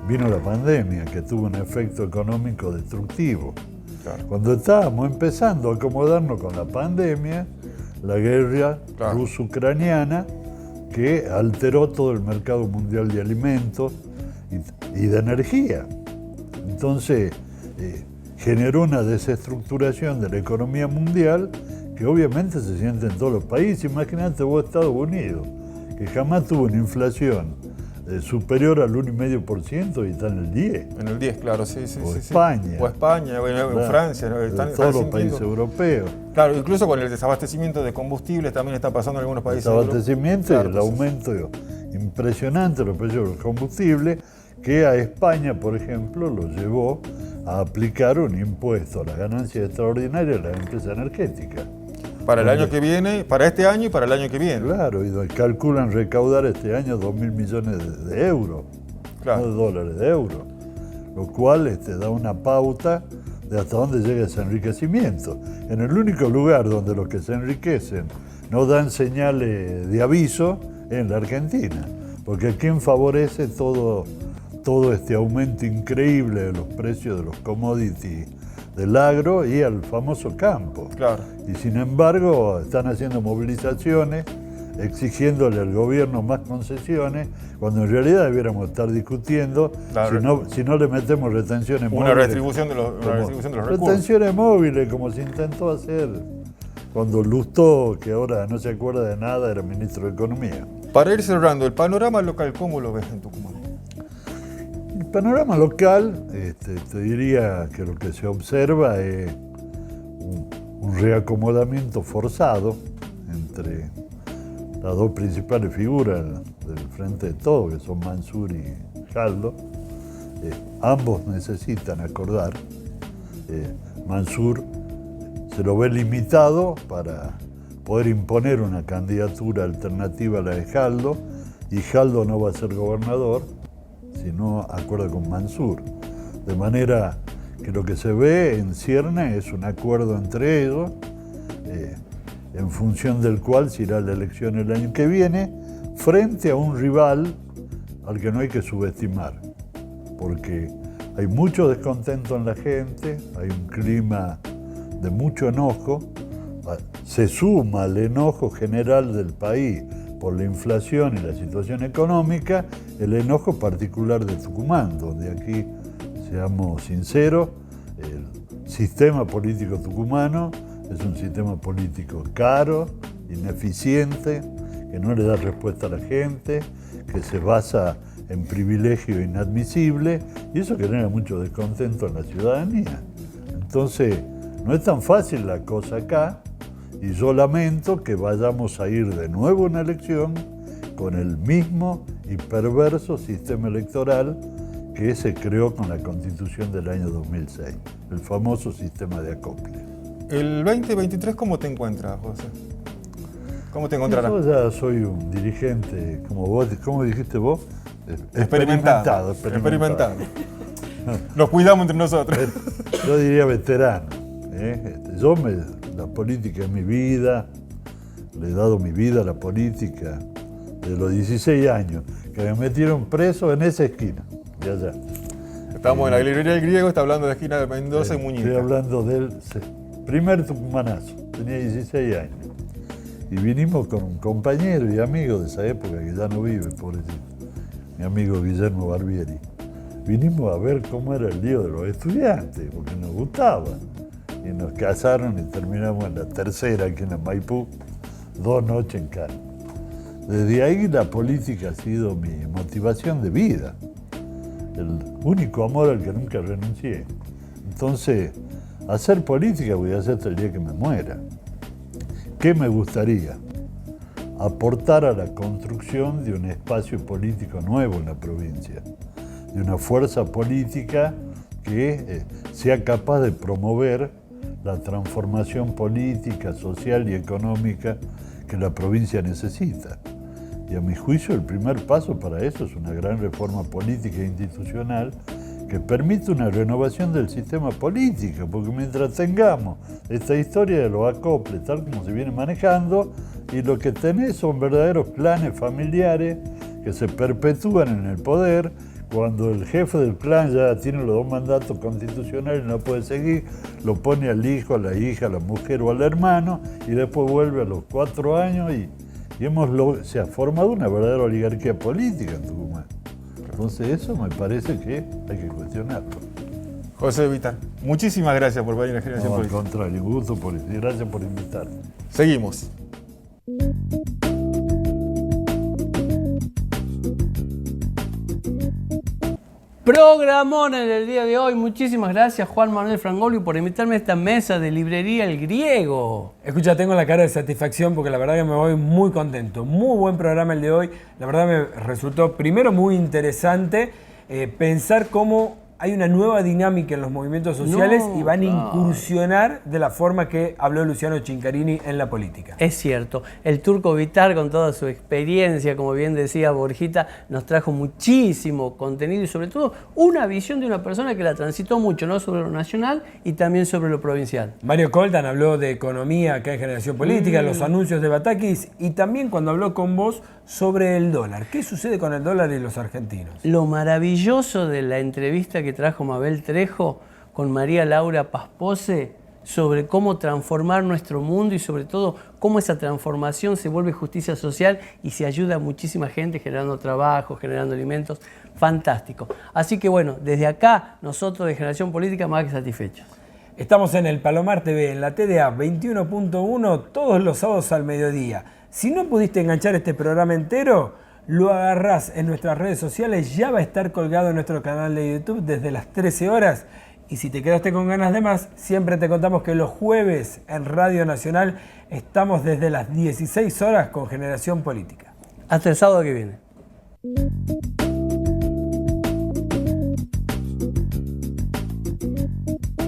vino la pandemia, que tuvo un efecto económico destructivo. Claro. Cuando estábamos empezando a acomodarnos con la pandemia, la guerra ruso-ucraniana, que alteró todo el mercado mundial de alimentos y de energía. Entonces, generó una desestructuración de la economía mundial que obviamente se siente en todos los países. Imagínate vos, Estados Unidos, que jamás tuvo una inflación superior al 1,5% y está en el 10%. En el 10%, claro, sí. España. O España, claro. En Francia. Todos los países europeos. Claro, incluso con el desabastecimiento de combustibles también está pasando en algunos países. Desabastecimiento y el aumento impresionante de los precios de los combustibles, que a España, por ejemplo, lo llevó a aplicar un impuesto a las ganancias extraordinarias de las empresas energéticas. Para el año que viene, para este año y para el año que viene. Claro, y calculan recaudar este año 2.000 millones de euros, no de dólares, de euros, lo cual da una pauta de hasta dónde llega ese enriquecimiento. En el único lugar donde los que se enriquecen no dan señales de aviso es en la Argentina, porque a quien favorece todo este aumento increíble de los precios de los commodities del agro y al famoso campo. Claro. Y sin embargo están haciendo movilizaciones exigiéndole al gobierno más concesiones, cuando en realidad debiéramos estar discutiendo si no le metemos retenciones móviles. Una retribución de los recursos. Retenciones móviles, como se intentó hacer cuando Lustó, que ahora no se acuerda de nada, era ministro de Economía. Para ir cerrando, el panorama local, ¿cómo lo ves en Tucumán? El panorama local, te diría que lo que se observa es un reacomodamiento forzado entre las dos principales figuras del Frente de Todos, que son Mansur y Jaldo. Ambos necesitan acordar. Mansur se lo ve limitado para poder imponer una candidatura alternativa a la de Jaldo, y Jaldo no va a ser gobernador si no acuerda con Mansur. De manera que lo que se ve en cierne es un acuerdo entre ellos, en función del cual se irá a la elección el año que viene, frente a un rival al que no hay que subestimar, porque hay mucho descontento en la gente, hay un clima de mucho enojo, se suma al enojo general del país por la inflación y la situación económica, el enojo particular de Tucumán, donde aquí, seamos sinceros, el sistema político tucumano es un sistema político caro, ineficiente, que no le da respuesta a la gente, que se basa en privilegio inadmisible, y eso genera mucho descontento en la ciudadanía. Entonces, no es tan fácil la cosa acá, Y yo lamento que vayamos a ir de nuevo a una elección con el mismo y perverso sistema electoral que se creó con la Constitución del año 2006, el famoso sistema de acople. ¿El 2023 cómo te encuentras, José? ¿Cómo te encontrarás? Yo ya soy un dirigente, como vos, ¿cómo dijiste vos? Experimentado. Nos cuidamos entre nosotros. Yo diría veterano. La política es mi vida, le he dado mi vida a la política de los 16 años, que me metieron preso en esa esquina, de allá. Estamos en la librería del Griego, está hablando de la esquina de Mendoza y Muñica. Estoy hablando del primer tucumanazo, tenía 16 años. Y vinimos con un compañero y amigo de esa época, que ya no vive, pobrecito, mi amigo Guillermo Barbieri. Vinimos a ver cómo era el lío de los estudiantes, porque nos gustaba. Y nos casaron y terminamos en la tercera, aquí en la Maipú, 2 noches en Cana. Desde ahí la política ha sido mi motivación de vida, el único amor al que nunca renuncié. Entonces, hacer política voy a hacer hasta el día que me muera. ¿Qué me gustaría? Aportar a la construcción de un espacio político nuevo en la provincia, de una fuerza política que sea capaz de promover la transformación política, social y económica que la provincia necesita. Y a mi juicio el primer paso para eso es una gran reforma política e institucional que permite una renovación del sistema político, porque mientras tengamos esta historia de los acoples tal como se viene manejando, y lo que tenés son verdaderos clanes familiares que se perpetúan en el poder. Cuando el jefe del clan ya tiene los 2 mandatos constitucionales y no puede seguir, lo pone al hijo, a la hija, a la mujer o al hermano, y después vuelve a los 4 años y se ha formado una verdadera oligarquía política en Tucumán. Entonces eso me parece que hay que cuestionarlo. José Vitar, muchísimas gracias por venir a Generación Política. Al contrario, un gusto y gracias por invitarme. Seguimos. Programón en el día de hoy. Muchísimas gracias, Juan Manuel Frangolio, por invitarme a esta mesa de librería El Griego. Escucha, tengo la cara de satisfacción porque la verdad que me voy muy contento. Muy buen programa el de hoy. La verdad me resultó primero muy interesante pensar cómo hay una nueva dinámica en los movimientos sociales y van a incursionar de la forma que habló Luciano Chincarini en la política. Es cierto, el Turco Vitar, con toda su experiencia, como bien decía Borjita, nos trajo muchísimo contenido y sobre todo una visión de una persona que la transitó mucho, ¿no? Sobre lo nacional y también sobre lo provincial. Mario Coltan habló de economía acá en Generación Política, los anuncios de Batakis y también cuando habló con vos sobre el dólar. ¿Qué sucede con el dólar y los argentinos? Lo maravilloso de la entrevista que trajo Mabel Trejo con María Laura Paspose sobre cómo transformar nuestro mundo y sobre todo cómo esa transformación se vuelve justicia social y se ayuda a muchísima gente generando trabajo, generando alimentos. Fantástico. Así que bueno, desde acá nosotros de Generación Política más que satisfechos. Estamos en el Palomar TV, en la TDA 21.1 todos los sábados al mediodía. Si no pudiste enganchar este programa entero, lo agarrás en nuestras redes sociales, ya va a estar colgado en nuestro canal de YouTube desde las 13 horas. Y si te quedaste con ganas de más, siempre te contamos que los jueves en Radio Nacional estamos desde las 16 horas con Generación Política. Hasta el sábado que viene.